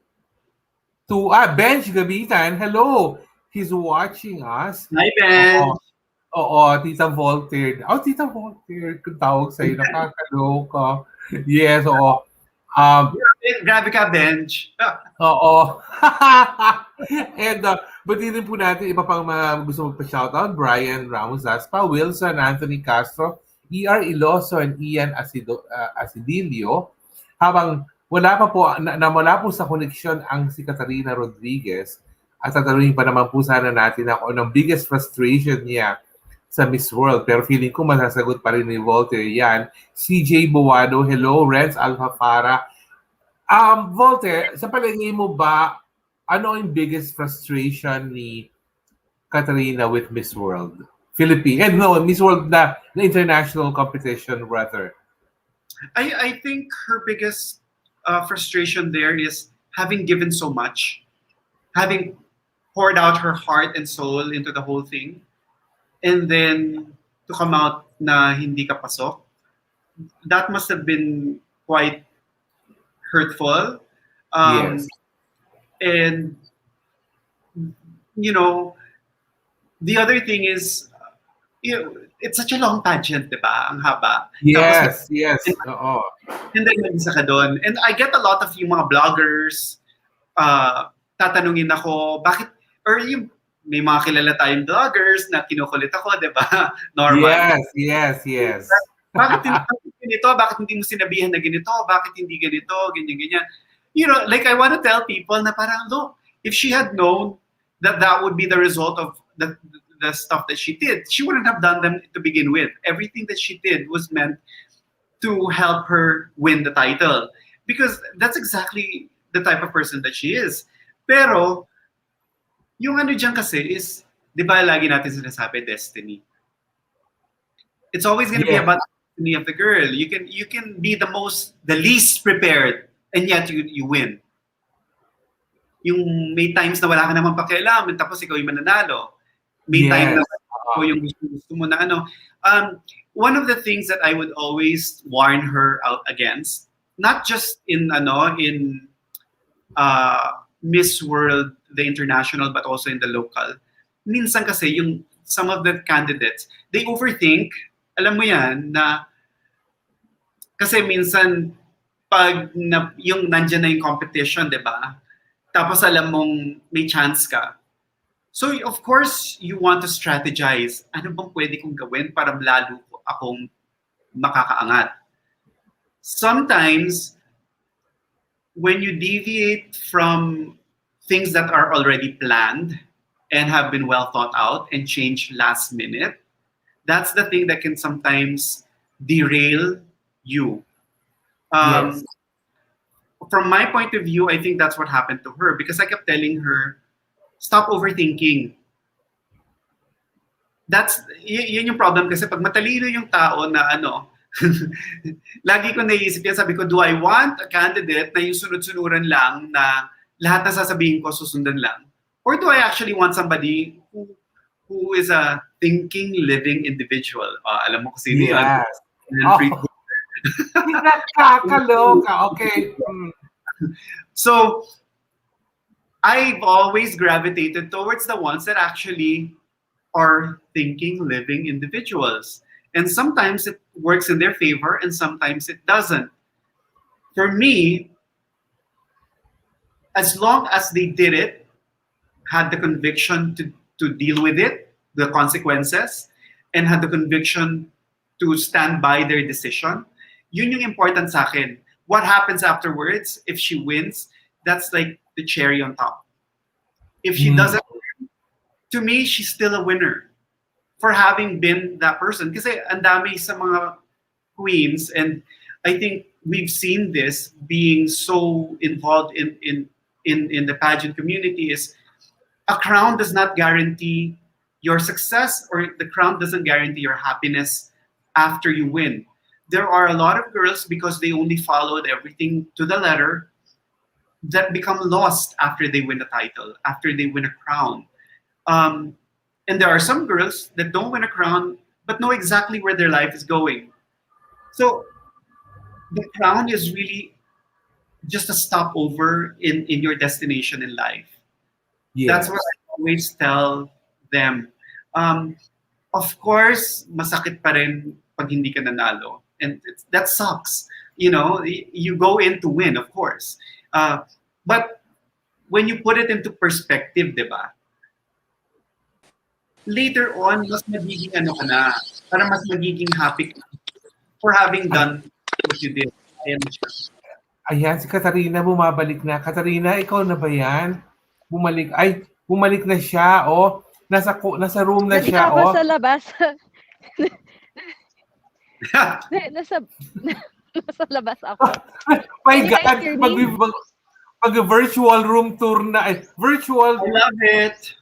to Benj Gabitan. Hello! He's watching us. Hi, Ben. Oo, oo, Tita Voltaire. Oh, Tita Voltaire, kung tawag sa'yo, nakakaloka. Yes, oo. Um, Grabe ka, Bench. Oo. And batiin po natin iba pang mga gusto magpa-shoutout. Brian Ramos Zaspa, Wilson Anthony Castro, E.R. Iloso, and Ian Asidilio. Habang wala pa po, wala po sa koneksyon ang si Katarina Rodriguez, at tatanungin pa naman po sana natin ako anong biggest frustration niya sa Miss World. Pero feeling ko masasagot pa rin ni Voltaire yan. CJ Buwado, hello. Renz Alfafara. Voltaire, sa palagay mo ba, ano ang biggest frustration ni Katarina with Miss World? Philippine, no, Miss World na international competition rather. I think her biggest frustration there is having given so much, having poured out her heart and soul into the whole thing, and then to come out na hindi ka pasok. That must have been quite hurtful. Yes. And, you know, the other thing is, it's such a long pageant, di ba? Ang haba. Yes, Tapos, yes. Oo. and then mag-isa ka doon. And I get a lot of yung mga bloggers, tatanungin ako, bakit, or yung, may mga kilala tayong bloggers na kinukulit ako, di ba? Normal. Yes. Bakit ganito? Bakit hindi mo sinabihan na ganito? Bakit hindi ganito? Ganyan. You know, like I want to tell people na parang, look, if she had known that that would be the result of the stuff that she did, she wouldn't have done them to begin with. Everything that she did was meant to help her win the title. Because that's exactly the type of person that she is. Pero, yung ano dyan kasi is, di ba lagi natin sinasabi, destiny. It's always going to be about of the girl. You can be the least prepared, and yet you win. Yung may times na wala ka naman pakialam, tapos ikaw yung mananalo. May time na ikaw yung gusto mo na ano. One of the things that I would always warn her out against, not just in Miss World, the international, but also in the local. Minsan kasi yung some of the candidates, they overthink. Alam mo yan na kasi minsan pag yung nandiyan na yung competition, di ba? Tapos alam mong may chance ka. So of course, you want to strategize. Ano bang pwede kong gawin para lalo akong makakaangat? Sometimes, when you deviate from things that are already planned and have been well thought out and change last minute, that's the thing that can sometimes derail you. Yes. From my point of view, I think that's what happened to her because I kept telling her, stop overthinking. Yun yung problem kasi pag matalino yung tao na ano, lagi ko naisip yan, sabi ko, do I want a candidate na yung sunod-sunuran lang na lahat na sasabihin ko susundan lang? Or do I actually want somebody who is a thinking, living individual? Alam mo kasi Yes. yun. Nakakaloka. Okay. So, I've always gravitated towards the ones that actually are thinking, living individuals. And sometimes it works in their favor and sometimes it doesn't. For me, as long as they did it, had the conviction to deal with it, the consequences, and had the conviction to stand by their decision, yun yung important sa akin. What happens afterwards, if she wins, that's like the cherry on top. If she doesn't win, to me, she's still a winner for having been that person. Kasi ang dami sa mga queens, and I think we've seen this being so involved in the pageant community, is a crown does not guarantee your success, or the crown doesn't guarantee your happiness after you win. There are a lot of girls, because they only followed everything to the letter, that become lost after they win a title, after they win a crown. Um, and there are some girls that don't win a crown but know exactly where their life is going. So the crown is really just a stopover in your destination in life. That's what Yes. I always tell them. Um, of course, masakit pa rin pag hindi ka nanalo. And that sucks. You know, you go in to win, of course. But when you put it into perspective, di ba? Later on, mas magiging ano ka na, para mas magiging happy ka for having Ay, done what you did. Ayan na siya. ayan, si Katarina bumabalik na. Katarina, ikaw na ba yan? Bumalik. Ay, bumalik na siya. Oh, nasa room na Nandito siya. ako Oh, sa labas. Nasa nasa labas ako. my Can you guys God, hear me? virtual room tour na. Ay, I virtual. love it.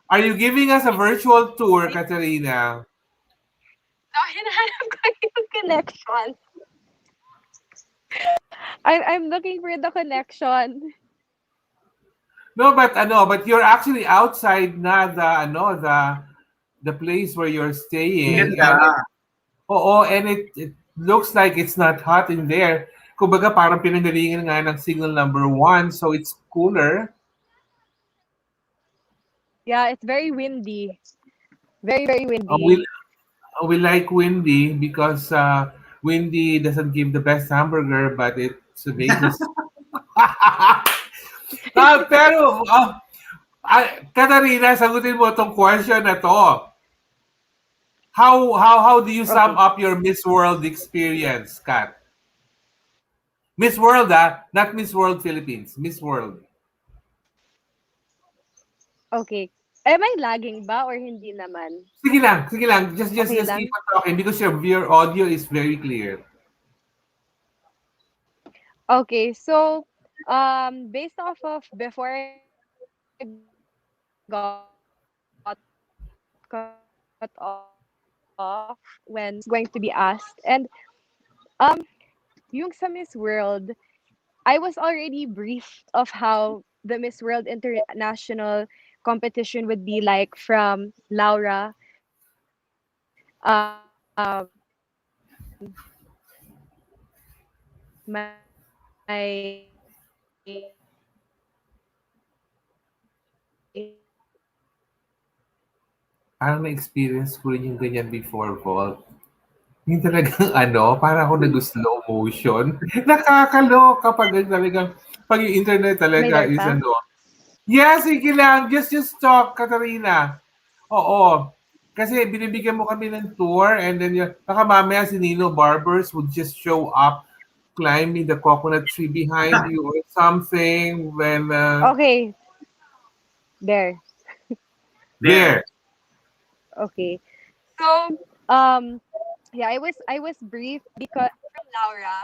Are you giving us a virtual tour, Katarina? So, hinahanap ko yung connection. I'm looking for the connection. No, but you're actually outside na the place where you're Ang staying. ganda. Oo, and it looks like it's not hot in there. Kumbaga parang pinanggalingan nga ng signal number one, so it's cooler. Yeah, it's very windy. Very, very Uh, we, windy. we like Windy because Windy doesn't give the best hamburger, but it makes us... pero, Katarina, sagutin mo tong question na to. How do you sum Okay. up your Miss World experience, Kat? Miss World, not Miss World Philippines. Miss World. Okay. Am I lagging ba or hindi naman? Sige lang, sige lang. Okay Just keep lang? on talking because your audio is very clear. Okay, so based off of before I got cut off when the question was going to be asked, and um yung sa Miss World, I was already briefed of how the Miss World International competition would be like from Laura. My Parang na-experience ko rin yung ganyan before, Vault. Yung talagang parang ako nag-slow motion. Nakakaloka pag talagang, pag yung internet May talaga there is pa? Yes, sige lang. Just talk, Katarina. Oo. Kasi binibigyan mo kami ng tour and then baka mamaya si Nino Barbers would just show up climbing the coconut tree behind you or something when Okay, there. there. There. Okay. So, um, yeah, I was briefed because from Laura,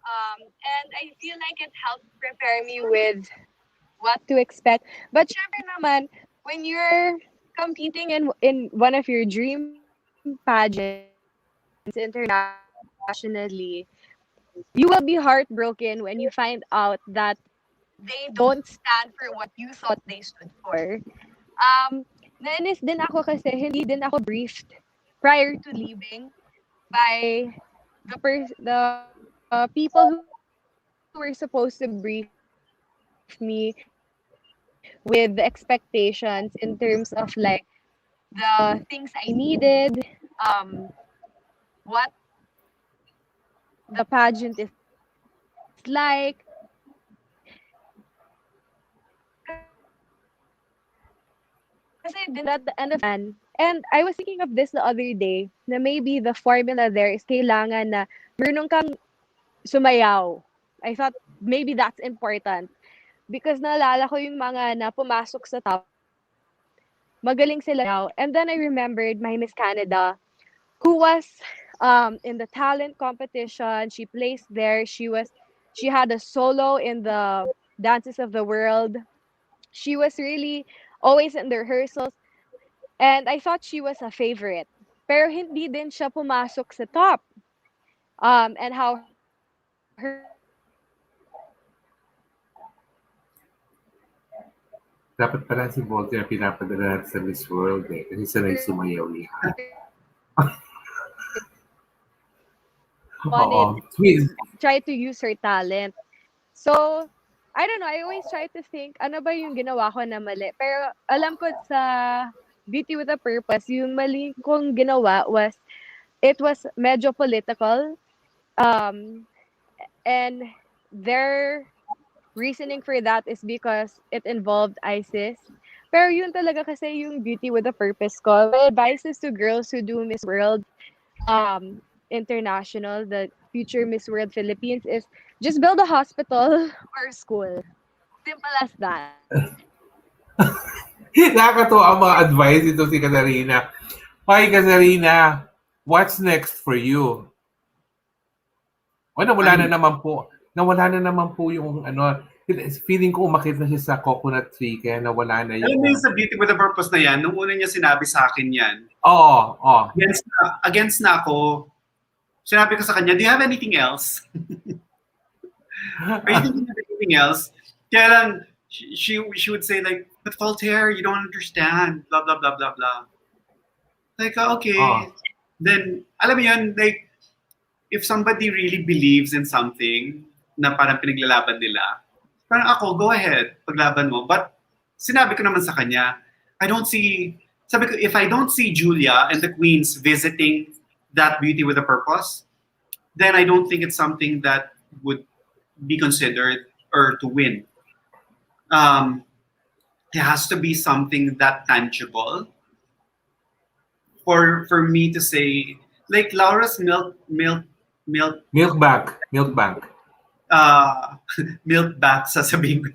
and I feel like it helped prepare me with what to expect. But syempre naman, when you're competing in one of your dream pageants internationally, you will be heartbroken when you find out that they don't stand for what you thought they stood for. Nainis din ako kasi hindi din ako briefed prior to leaving by the people who were supposed to brief me with the expectations in terms of like the things I needed, what the pageant is like. Kasi din at the end of and I was thinking of this the other day na maybe the formula there is kailangan na marunong kang sumayaw. I thought maybe that's important. Because naalala ko yung mga na pumasok sa top, magaling sila sumayaw. And then I remembered my Miss Canada who was in the talent competition. She placed there. She had a solo in the Dances of the World. She was really always in the rehearsals. And I thought she was a favorite. Pero hindi din siya pumasok sa top. And how her performance was. Dapat pala si Voltaire pinapadala natin sa Miss World eh. Kasi sanay sumayaw yan. Oo. Wanted Sweet. to try to use her talent. So, I don't know, I always try to think, ano ba yung ginawa ko na mali? Pero alam ko sa Beauty with a Purpose, yung mali kong ginawa was, it was medyo political. Um, and their reasoning for that is because it involved ISIS. Pero yun talaga kasi yung Beauty with a Purpose ko. My advice is to girls who do Miss World International, the future Miss World Philippines, is just build a hospital or a school. Simple as that. Nakakatuwa ang mga advice ito si Katarina. Hi, Katarina. What's next for you? O, nawala na Ano, naman po. Nawala na naman po yung ano. Feeling ko umakit na siya sa coconut tree kaya nawala na alam mo yung yung... sa Beauty with a Purpose na yan, nung una niya sinabi sa akin yan, Oo, oo. against na ako, sinabi ko sa kanya, do you have anything else? Are you thinking of anything else? Kaya lang, she would say like, but Voltaire, you don't understand, blah, blah, blah, blah, blah. Like, Oo. okay. Then, alam mo yun, like, if somebody really believes in something na parang pinaglalaban nila, parang ako, go ahead, paglaban mo. But, sinabi ko naman sa kanya, I don't see, sabi ko, if I don't see Julia and the Queens visiting that Beauty with a Purpose, then I don't think it's something that would be considered or to win. It has to be something that tangible for me to say, like Laura's milk Milk bank. Milk bank. uh milk bath sasabihin ko.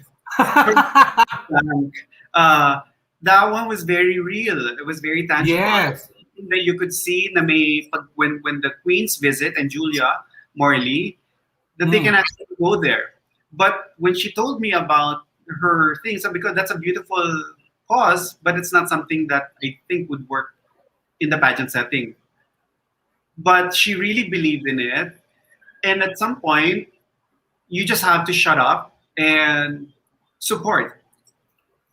uh that one was very real. It was very tangible. Yes. That you could see na may when the queens visit and Julia Morley, that they can Mm. actually go there. But when she told me about her things, because that's a beautiful cause, but it's not something that I think would work in the pageant setting. But she really believed in it. And at some point, you just have to shut up and support,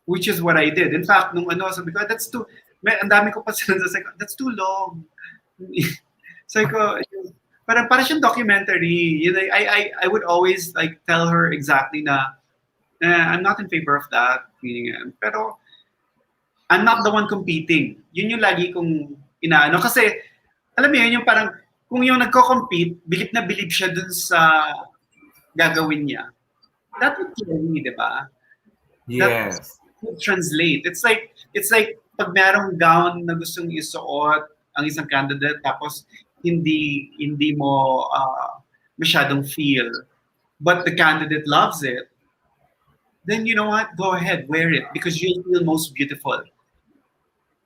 which is what I did. In fact, nung ano, sabi ko, that's too, ang dami ko pa sinasabi, that's too long. Sabi ko, parang siyang documentary. You know, I would always like tell her exactly na, I'm not in favor of that. Pero I'm not the one competing. Yun yung lagi kong inaano. Kasi, alam mo yun, yung parang, kung yung nagko-compete, bilib na bilib siya dun sa gagawin niya. That would kill me, di ba? That Yes. would translate. It's like pag merong gown na gustong isuot ang isang candidate tapos hindi mo masyadong feel, but the candidate loves it, then you know what? Go ahead, wear it because you'll feel most beautiful.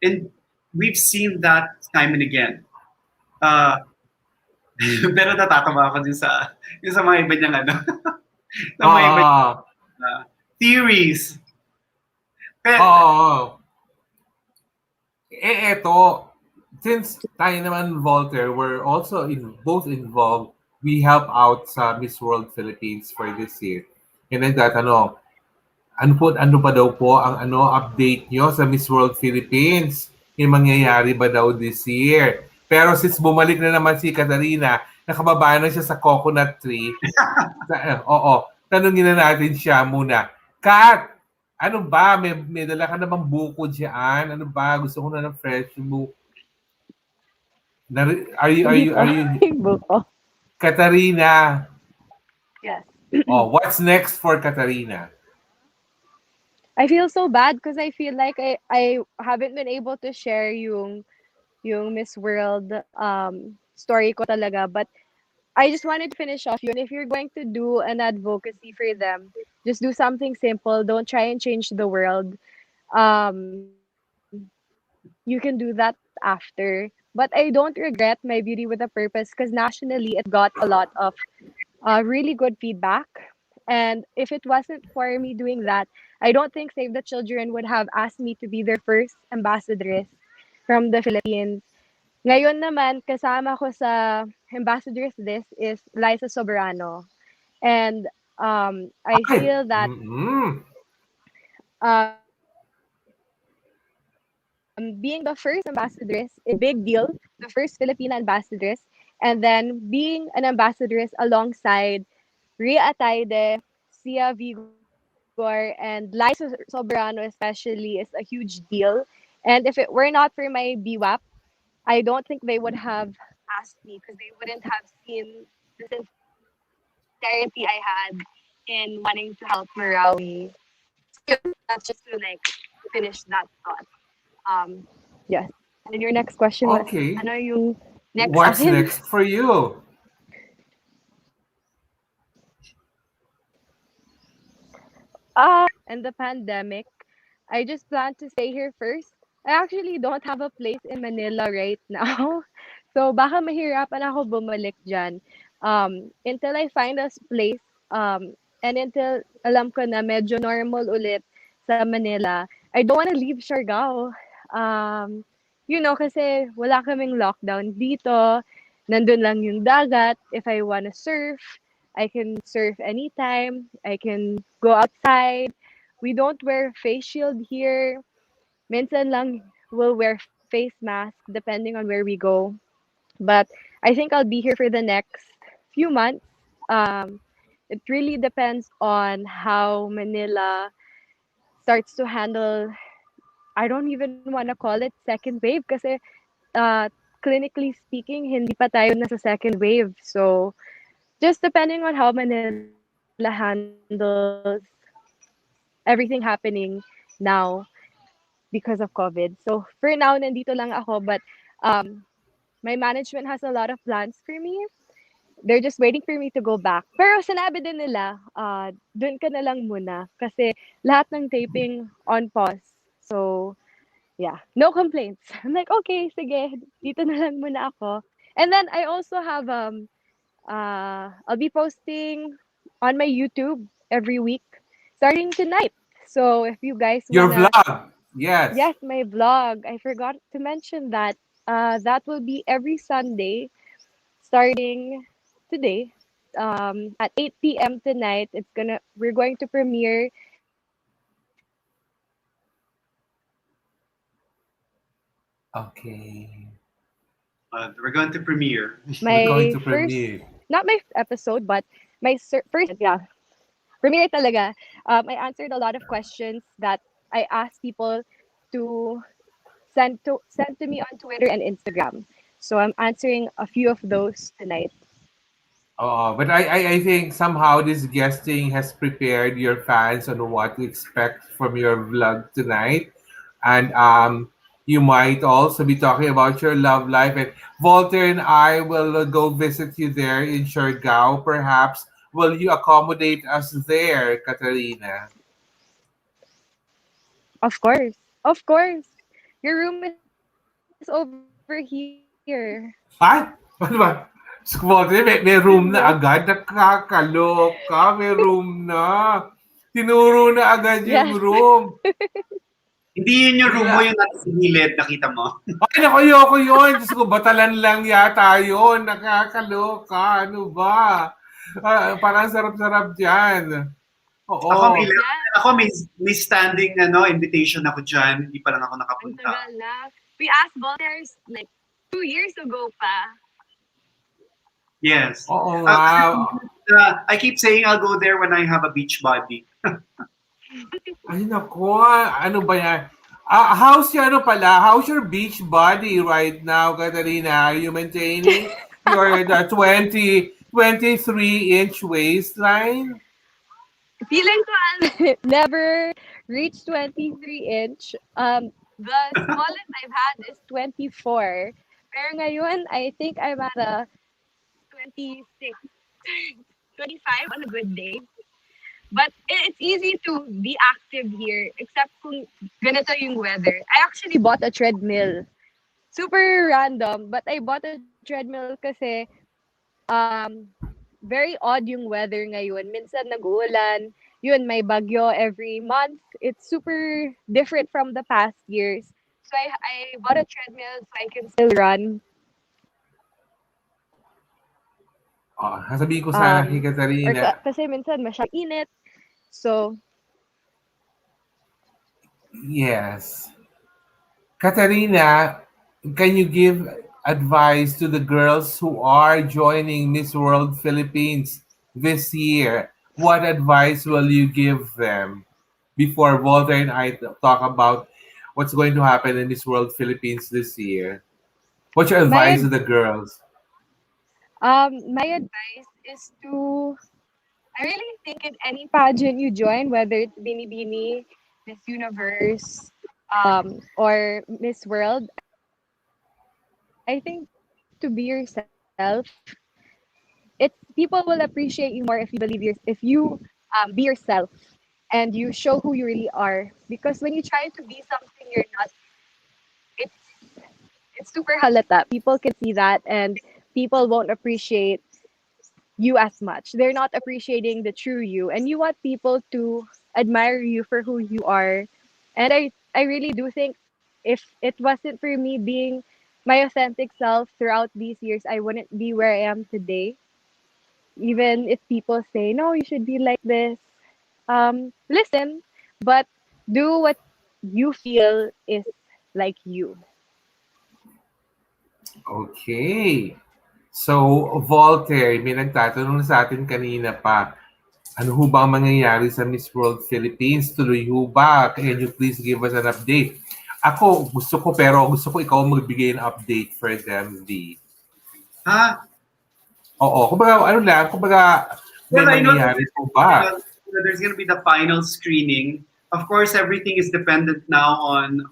And we've seen that time and again. Uh, pero natatawa ako din yung sa mga iba niyang ano, sa mga iba niyang, Oo. theories. Pero, Oo. Eto, since tayo naman, Voltaire, we're also both involved. We help out sa Miss World Philippines for this year. And then tatanong, ano pa daw po ang update nyo sa Miss World Philippines? May mangyayari ba daw this year? Pero since bumalik na naman si Katarina, nakababa na siya sa coconut tree. Oo, tanungin na natin siya muna. Kat, ano ba? May dala ka namang buko dyan? Ano ba? Gusto ko na ng fresh book. Hindi po. Are you, Yung buko. Katarina? Yes. Oh, what's next for Katarina? I feel so bad because I feel like I haven't been able to share yung Miss World story ko talaga. But I just wanted to finish off yun. If you're going to do an advocacy for them, just do something simple. Don't try and change the world. You can do that after. But I don't regret my Beauty with a Purpose because nationally it got a lot of really good feedback. And if it wasn't for me doing that, I don't think Save the Children would have asked me to be their first ambassadress from the Philippines. Ngayon naman, kasama ko sa ambassadress list is Liza Soberano. And I Ay! feel that Mm-mm. um, being the first ambassadress is a big deal, the first Filipina ambassadress, and then being an ambassadress alongside Ria Ataide, Sia Vigor, and Liza Soberano especially is a huge deal. And if it were not for my BWAP, I don't think they would have asked me because they wouldn't have seen the sincerity I had in wanting to help Marawi. So yun, that's just to like finish that thought. Yes. And then your next question was, ano Okay. yung next What's akin? next for you? And the pandemic, I just plan to stay here first. I actually don't have a place in Manila right now. So baka mahirapan ako bumalik dyan. Until I find a place, and until alam ko na medyo normal ulit sa Manila, I don't wanna leave Siargao. Kasi wala kaming lockdown dito. Nandun lang yung dagat. If I wanna surf, I can surf anytime. I can go outside. We don't wear face shield here. Minsan lang we'll wear face mask depending on where we go. But I think I'll be here for the next few months. Um, it really depends on how Manila starts to handle. I don't even want to call it second wave kasi uh, clinically speaking, hindi pa tayo nasa second wave. So just depending on how Manila handles everything happening now because of COVID. So for now, nandito lang ako. But um, my management has a lot of plans for me. They're just waiting for me to go back. Pero sinabi din nila, dun ka na lang muna. Kasi lahat ng taping on pause. So, yeah, no complaints. I'm like, okay, sige, dito na lang muna ako. And then I also have, I'll be posting on my YouTube every week starting tonight. So if you guys Your wanna, vlog. Yes. yes, my vlog. I forgot to mention that. That will be every Sunday starting today. At 8 p.m. tonight. We're going to premiere my first Okay. We're going to premiere. We're going to not my premiere. episode, but first segment. Yeah, premiere talaga. I answered a lot of questions that I asked people to send to me on Twitter and Instagram. So I'm answering a few of those tonight. But I think somehow this guesting has prepared your fans on what to expect from your vlog tonight. And you might also be talking about your love life. And Voltaire and I will go visit you there in Siargao. Perhaps will you accommodate us there, Katarina? Of course. Your room is over here. Ay! Ano ba? Voltaire, may Your room na room. agad. Nakakaloka. May room na. Tinuro na agad yung Yes. room. Hindi yun yung room mo, Wala. yung nasa gilid, nakita mo. Ay, naku, ayoko yun. Diyos ko, batalan lang yata yun. Nakakaloka. Ano ba? Parang sarap-sarap dyan. Ako may Oo. Yes. ako may standing invitation ako diyan, hindi pa lang ako Ang nakapunta. tagal na. We asked Voltaire's like 2 years ago pa. Yes. Oo nga. I keep saying I'll go there when I have a beach body. Ay, naku. Ano ba yan? How's your, ano pala? How's your beach body right now, Katarina? Are you maintaining your the 23-inch waistline? Feeling ko I'll never reach 23 inch. The smallest I've had is 24. Pero ngayon, I think I'm at a 26, 25 on a good day. But it's easy to be active here, except kung ganito yung weather. I actually bought a treadmill. Super random, but I bought a treadmill kasi um, very odd yung weather ngayon. Minsan nag-uulan, yun, may bagyo every month. It's super different from the past years. So I bought a treadmill so I can still run. Sasabihin ko sana kay Or Katarina. kasi minsan masyadong init. So, Yes. Katarina, can you give advice to the girls who are joining Miss World Philippines this year? What advice will you give them before Voltaire and I talk about what's going to happen in Miss World Philippines this year? What's your My advice to the girls? my advice is to I really think in any pageant you join, whether it's Bini, Miss Universe, or Miss World, I think to be yourself, it's people will appreciate you more if you be yourself and you show who you really are. Because when you try to be something you're not, it's it's super halata. People can see that, and people won't appreciate you as much. They're not appreciating the true you, and you want people to admire you for who you are. And I really do think if it wasn't for me being my authentic self throughout these years, I wouldn't be where I am today. Even if people say, no, you should be like this, listen, but do what you feel is like you. Okay. So, Voltaire, may nagtatanong sa atin kanina pa, ano ho ba ang mangyayari sa Miss World Philippines? Tuloy ho ba? Can you please give us an update? Ako, gusto ko ikaw magbigay ng update for them, V. Ah, Oo, kumbaga, ano lang, kumbaga, may well, I know that mangyayari po ba? there's going to be the final screening. Of course, everything is dependent now on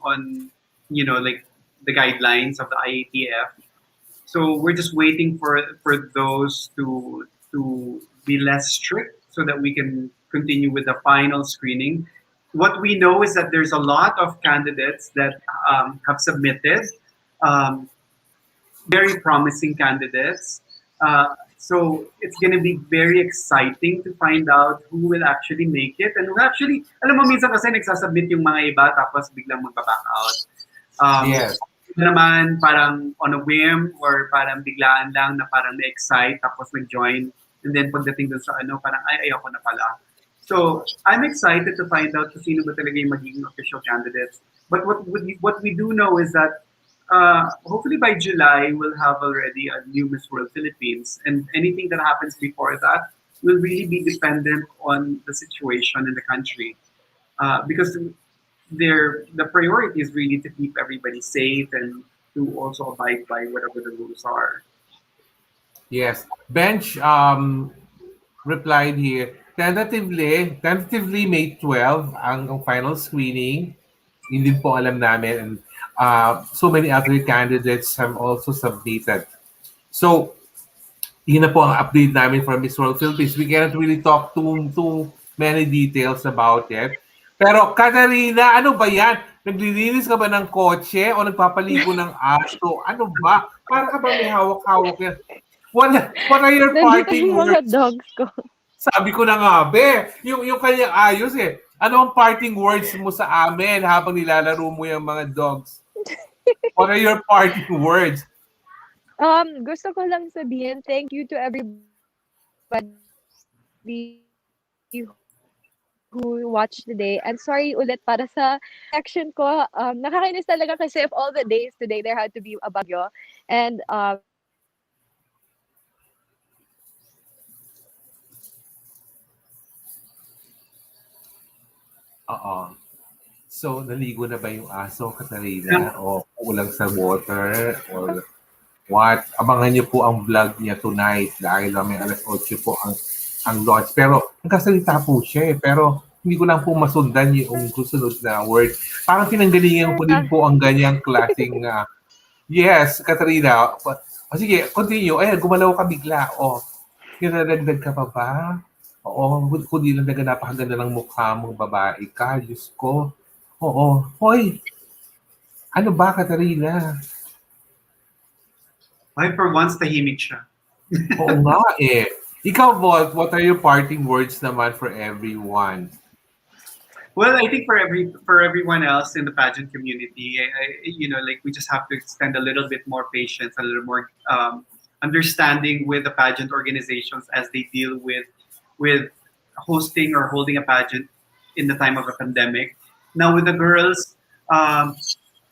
like the guidelines of the IATF. So we're just waiting for those to be less strict so that we can continue with the final screening. What we know is that there's a lot of candidates that have submitted. Um, Very promising candidates. So it's going to be very exciting to find out who will actually make it and who actually, alam mo, minsan kasi nagsasubmit yung mga iba tapos biglang magbaback out. Yes. Iba naman parang on a whim or parang biglaan lang na parang na-excite tapos nag-join and then pagdating dun sa ano, parang ay, ayoko na pala. So I'm excited to find out kung sino ba talaga yung magiging official candidates. But what we do know is that hopefully by July we'll have already a new Miss World Philippines, and anything that happens before that will really be dependent on the situation in the country. Because the priority is really to keep everybody safe and to also abide by whatever the rules are. Yes. Bench replied here, tentatively May 12 ang final screening. Hindi po alam namin. And so many other candidates have also submitted. So, yun na po ang update namin for Miss World Philippines. We cannot really talk too many details about it. Pero, Katarina, ano ba yan? Naglilinis ka ba ng kotse o nagpapaligo ng aso? Ano ba? Para ka ba may hawak-hawak yan? What are your Nandito parting yung mga words? dogs ko. Sabi ko na nga, be, yung kanyang ayos eh. Ano ang parting words mo sa amin habang nilalaro mo yung mga dogs? What are your parting words? Gusto ko lang sabihin, thank you to everybody who watched today. And sorry ulit para sa reaction ko. Nakakainis talaga kasi if all the days today there had to be a bagyo. And I really do think Oo. So, naligo na ba yung aso, Yeah. Katarina? O kulang sa water? Or what? Abangan niyo po ang vlog niya tonight dahil may alas 8 po ang launch. Pero, nagkasalita po siya eh. Pero, hindi ko lang po masundan yung susunod na word. Parang pinanggalingan ko din po ang ganyang klaseng yes, Katarina. O sige, continue. Ayan, gumalaw ka bigla. O, kinadagdag ka pa ba? Oo, kundi lang daga napakaganda ng mukha mong babae ka. Diyos ko. Oo. Hoy, ano ba, Katarina? Ay, for once, tahimik siya. Oo nga eh. Ikaw, Volt, what are your parting words naman for everyone? Well, I think for everyone else in the pageant community, like we just have to extend a little bit more patience, a little more understanding with the pageant organizations as they deal with hosting or holding a pageant in the time of a pandemic. Now, with the girls, um,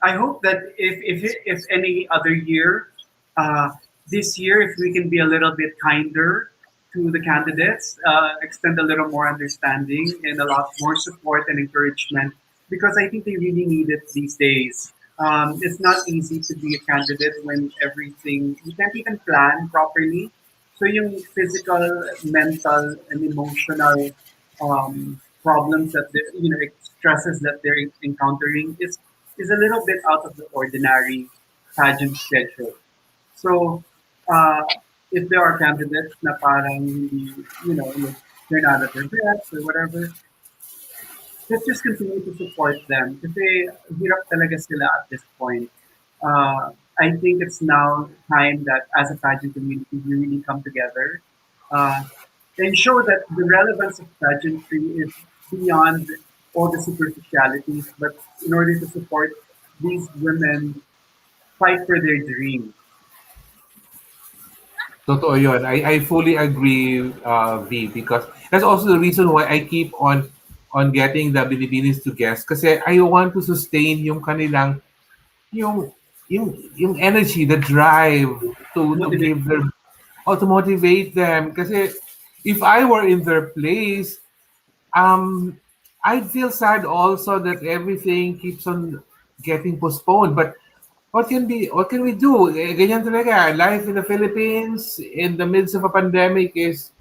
I hope that if any other year, uh, this year, if we can be a little bit kinder to the candidates, extend a little more understanding and a lot more support and encouragement, because I think they really need it these days. It's not easy to be a candidate when everything you can't even plan properly. So yung physical, mental, and emotional problems that they, stresses that they're encountering is a little bit out of the ordinary pageant schedule. So, uh, if there are candidates na parang hindi, like, they're not at their best or whatever, let's just continue to support them. Kasi hirap talaga sila at this point. I think it's now time that as a pageant community, we really come together uh, and show that the relevance of pageantry is beyond all the superficialities, but in order to support these women fight for their dreams. Totoo yun. I fully agree, V, because that's also the reason why I keep on getting the Filipinos to guest kasi I want to sustain yung kanilang yung yung energy, the drive to Motivate. give their or to motivate them kasi if I were in their place, um I'd feel sad also that everything keeps on getting postponed. But what can we do? Eh, ganyan talaga. Life in the Philippines in the midst of a pandemic is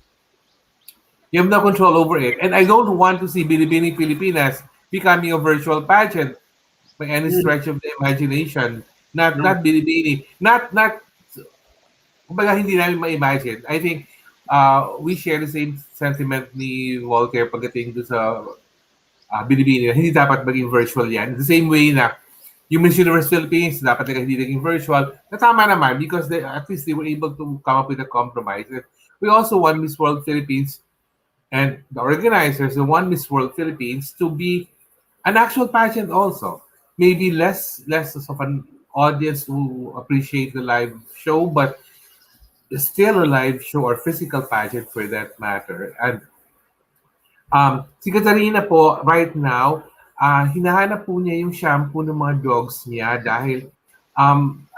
you have no control over it. And I don't want to see Binibini Pilipinas becoming a virtual pageant by any Mm, stretch of the imagination. Not no. Binibini. Not kumbaga hindi namin ma-imagine. I think we share the same sentiment ni Voltaire pagdating do sa Binibini. Hindi dapat maging virtual yan. The same way na yung Miss Universe Philippines, dapat na hindi naging virtual. Natama naman because at least they were able to come up with a compromise. And we also want Miss World Philippines and the organizers, the one Miss World Philippines, to be an actual pageant also. Maybe less of an audience who appreciate the live show, but still a live show or physical pageant for that matter. And si Katarina po, right now, hinahanap po niya yung shampoo ng mga dogs niya dahil,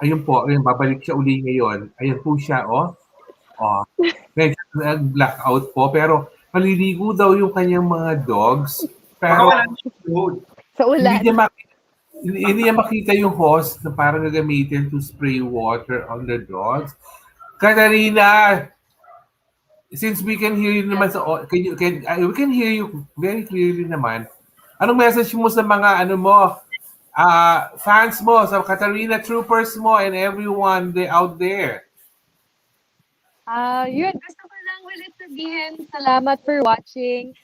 ayun po, ayun, babalik siya uli ngayon. Ayun po siya, oh. Oh, medyo nag-blackout po, pero maliligo daw yung kanyang mga dogs. Baka Pero wala na siyang load. Sa hindi ulan. niya hindi niya makita yung hose na parang gagamitin to spray water on the dogs. Katarina, since we can hear you naman Yes. sa we can hear you very clearly naman. Anong message mo sa mga ano mo, fans mo, sa Katarina troopers mo and everyone out there? Yun, gusto ko lang ulit sabihin, salamat for watching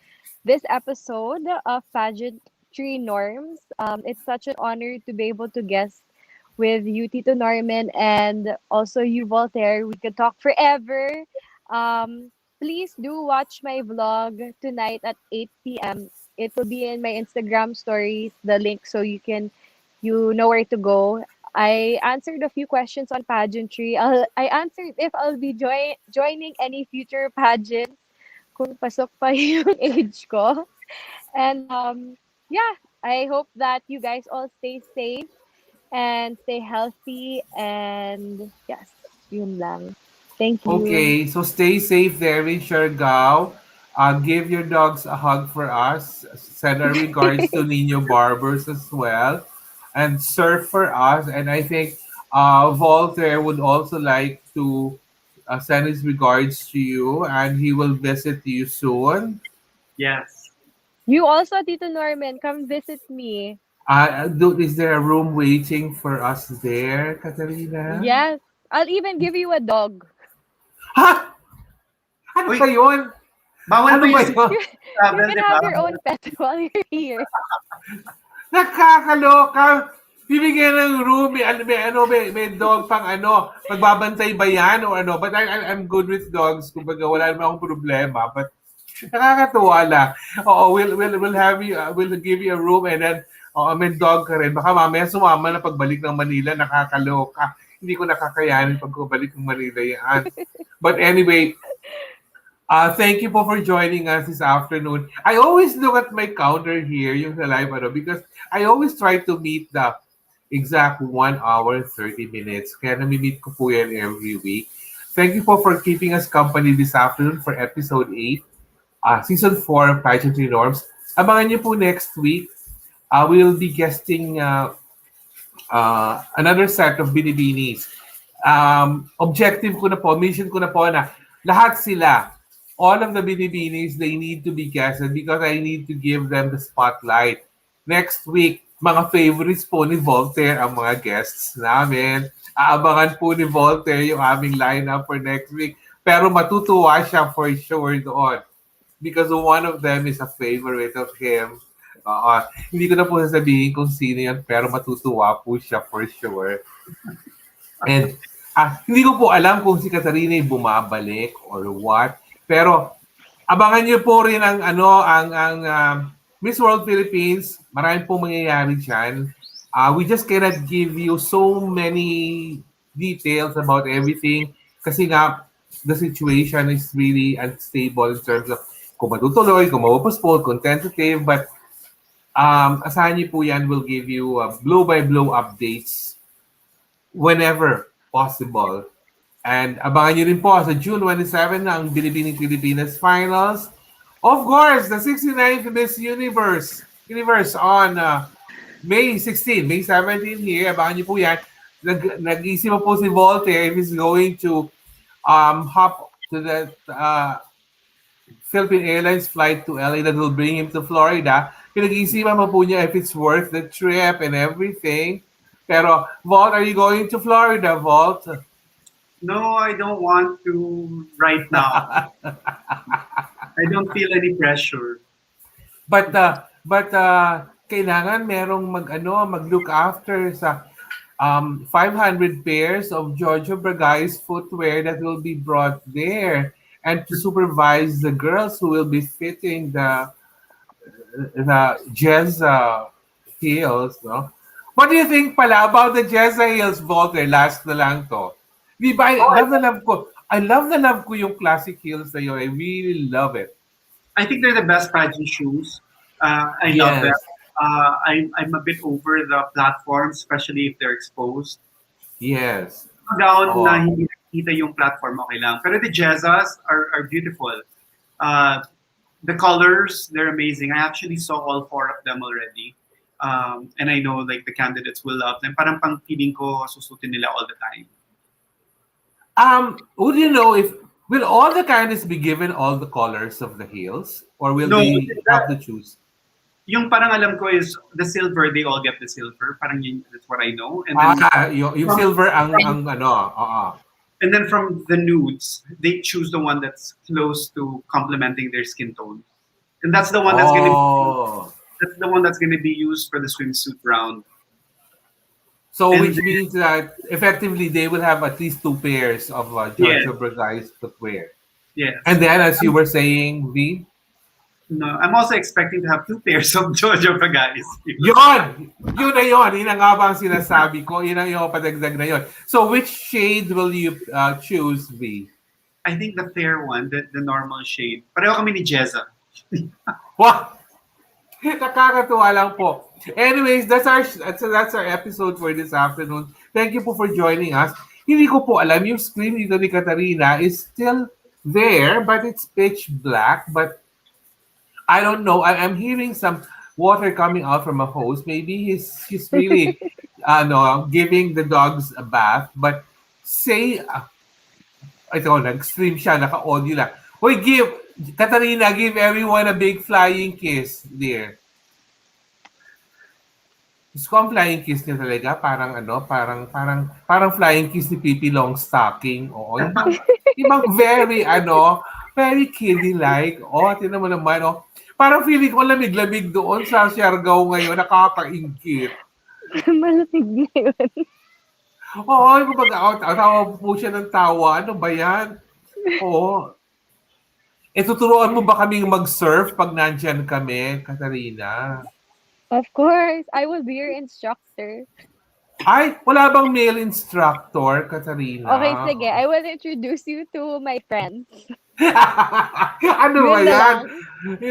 this episode of Pageantry Norms. It's such an honor to be able to guest with you, Tito Norman, and also you, Voltaire. We could talk forever. Please do watch my vlog tonight at 8 p.m. It will be in my Instagram stories, the link, so you know where to go. I answered a few questions on pageantry. I answered if I'll be joining any future pageants kung pasok pa yung age ko. And yeah, I hope that you guys all stay safe and stay healthy. And yes, yun lang. Thank you. Okay, so stay safe there in Siargao. Give your dogs a hug for us. Send our regards to Nino Barbers as well. And surf for us. And I think Voltaire would also like to send his regards to you. And he will visit you soon. Yes. You also, Tito Norman, come visit me. Is there a room waiting for us there, Katarina? Yes, I'll even give you a dog. Ha? Ano Uy, ba yun? bawal Ano ba ba yung yun? You travel, can di ba? have your own pet while you're here. Nakakaloka. Bibigyan ng room, may dog pang ano, magbabantay ba yan o ano? But I'm good with dogs, kumbaga wala naman akong problema. But nakakatuwa lang. Oo, we'll have you, we'll give you a room and then, may dog ka rin. Baka mamaya sumama na pagbalik ng Manila, nakakaloka. Hindi ko nakakayanin pagbalik ng Manila yan. But anyway, thank you po for joining us this afternoon. I always look at my counter here, yung sa live, because I always try to meet exact 1 hour, 30 minutes. Kaya nami-meet ko po yan every week. Thank you po for keeping us company this afternoon for episode 8, season 4 of Pageantry Norms. Abangan niyo po next week. We'll be guesting another set of binibinis. Objective ko na po, mission ko na po na lahat sila, all of the binibinis, they need to be guested because I need to give them the spotlight. Next week, mga favorites po ni Voltaire ang mga guests namin. Aabangan po ni Voltaire yung aming lineup for next week. Pero matutuwa siya for sure doon because one of them is a favorite of him. Hindi ko na po sasabihin kung sino yan, pero matutuwa po siya for sure. And hindi ko po alam kung si Katarina ay bumabalik or what. Pero abangan niyo po rin ang Miss World Philippines. Marami pong mangyayari diyan. We just cannot give you so many details about everything kasi nga the situation is really unstable in terms of kung matutuloy, kung mapupospone, kung tentative, but asahan niyo po yan, will give you blow-by-blow updates whenever possible. And abangan niyo rin po sa June 27 na ang Pilipinas Finals. Of course, the 69th Miss Universe on May 16, May 17 here. Abangan niyo po yan. Nag-isip po si Voltaire if he's going to hop to the Philippine Airlines flight to LA that will bring him to Florida. Pinag-iisipan mo po niya if it's worth the trip and everything. Pero, Volt, are you going to Florida, Volt? No, I don't want to right now. I don't feel any pressure. But kailangan merong mag-look after sa 500 pairs of Giorgio Bragai's footwear that will be brought there and to supervise the girls who will be fitting the Jezza heels, no? What do you think pala about the Jezza heels, Voltaire? Last na lang to. Di ba, I love na love ko yung classic heels na yun. I really love it. I think they're the best pageant shoes. I love them. I'm a bit over the platform, especially if they're exposed. Yes. Down na hindi nakikita yung platform, okay lang. Pero the Jezzas are beautiful. The colors, they're amazing. I actually saw all 4 of them already. And I know like the candidates will love them. Parang pang feeling ko susutin nila all the time. Would you know if will all the candidates be given all the colors of the heels, or will they have to choose? Yung parang alam ko is the silver. They all get the silver. Parang yun, that's what I know. And then yung silver ang And then from the nudes, they choose the one that's close to complementing their skin tone, and that's the one that's gonna be used for the swimsuit round. So which means that effectively they will have at least 2 pairs of Giorgio Bragai's footwear. Yes. And then, as you were saying, V? No, I'm also expecting to have 2 pairs of Giorgio Bragai's. Yun! Yun na yun! Yun ang nga ba ang sinasabi ko? Yun ang yung padagdag na yun. So which shade will you choose, V? I think the fair one, the normal shade. Pareho kami ni Jezza. Wow! Nakakatuwa lang po. Anyways, that's our episode for this afternoon. Thank you po for joining us. Hindi ko po alam, yung screen dito ni Katarina is still there, but it's pitch black. But I don't know. I'm hearing some water coming out from a hose. Maybe he's really giving the dogs a bath. But say, ito, nag-stream siya, naka-audio lang. Hoy, Katarina, give everyone a big flying kiss, dear. Gusto ko ang flying kiss niya talaga, parang flying kiss ni Pippi Longstocking. Oo, ibang very, very kiddie-like. Tinan mo naman, parang feeling ko lamig-lamig doon sa Siargao ngayon, nakakaingkit. Malamig na yun. Oo, kapag tawa po siya ng tawa, ano ba yan? Oo. Tuturuan mo ba kaming mag-surf pag nandyan kami, Katarina? Of course. I will be your instructor. Ay, wala bang male instructor, Katarina? Okay, sige. I will introduce you to my friends. Ano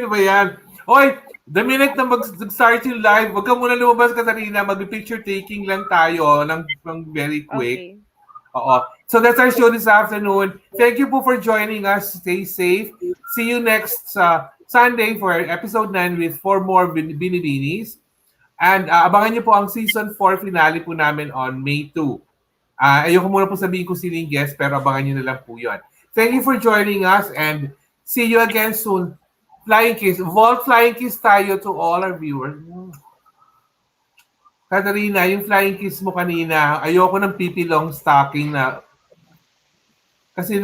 ba yan? Oy, The minute na mag-start yung live, wag ka muna lumabas, Katarina. Mag-picture taking lang tayo ng very quick. Okay. Oo. So that's our show this afternoon. Thank you po for joining us. Stay safe. See you next Sunday for episode 9 with 4 more binibinis. And abangan niyo po ang season 4 finale po namin on May 2. Ayoko muna po sabihin kung sino yung guest, pero abangan niyo na lang po yun. Thank you for joining us and see you again soon. Flying kiss. Vault flying kiss tayo to all our viewers. Katarina, yung flying kiss mo kanina, ayoko ng pipi long stocking na kasi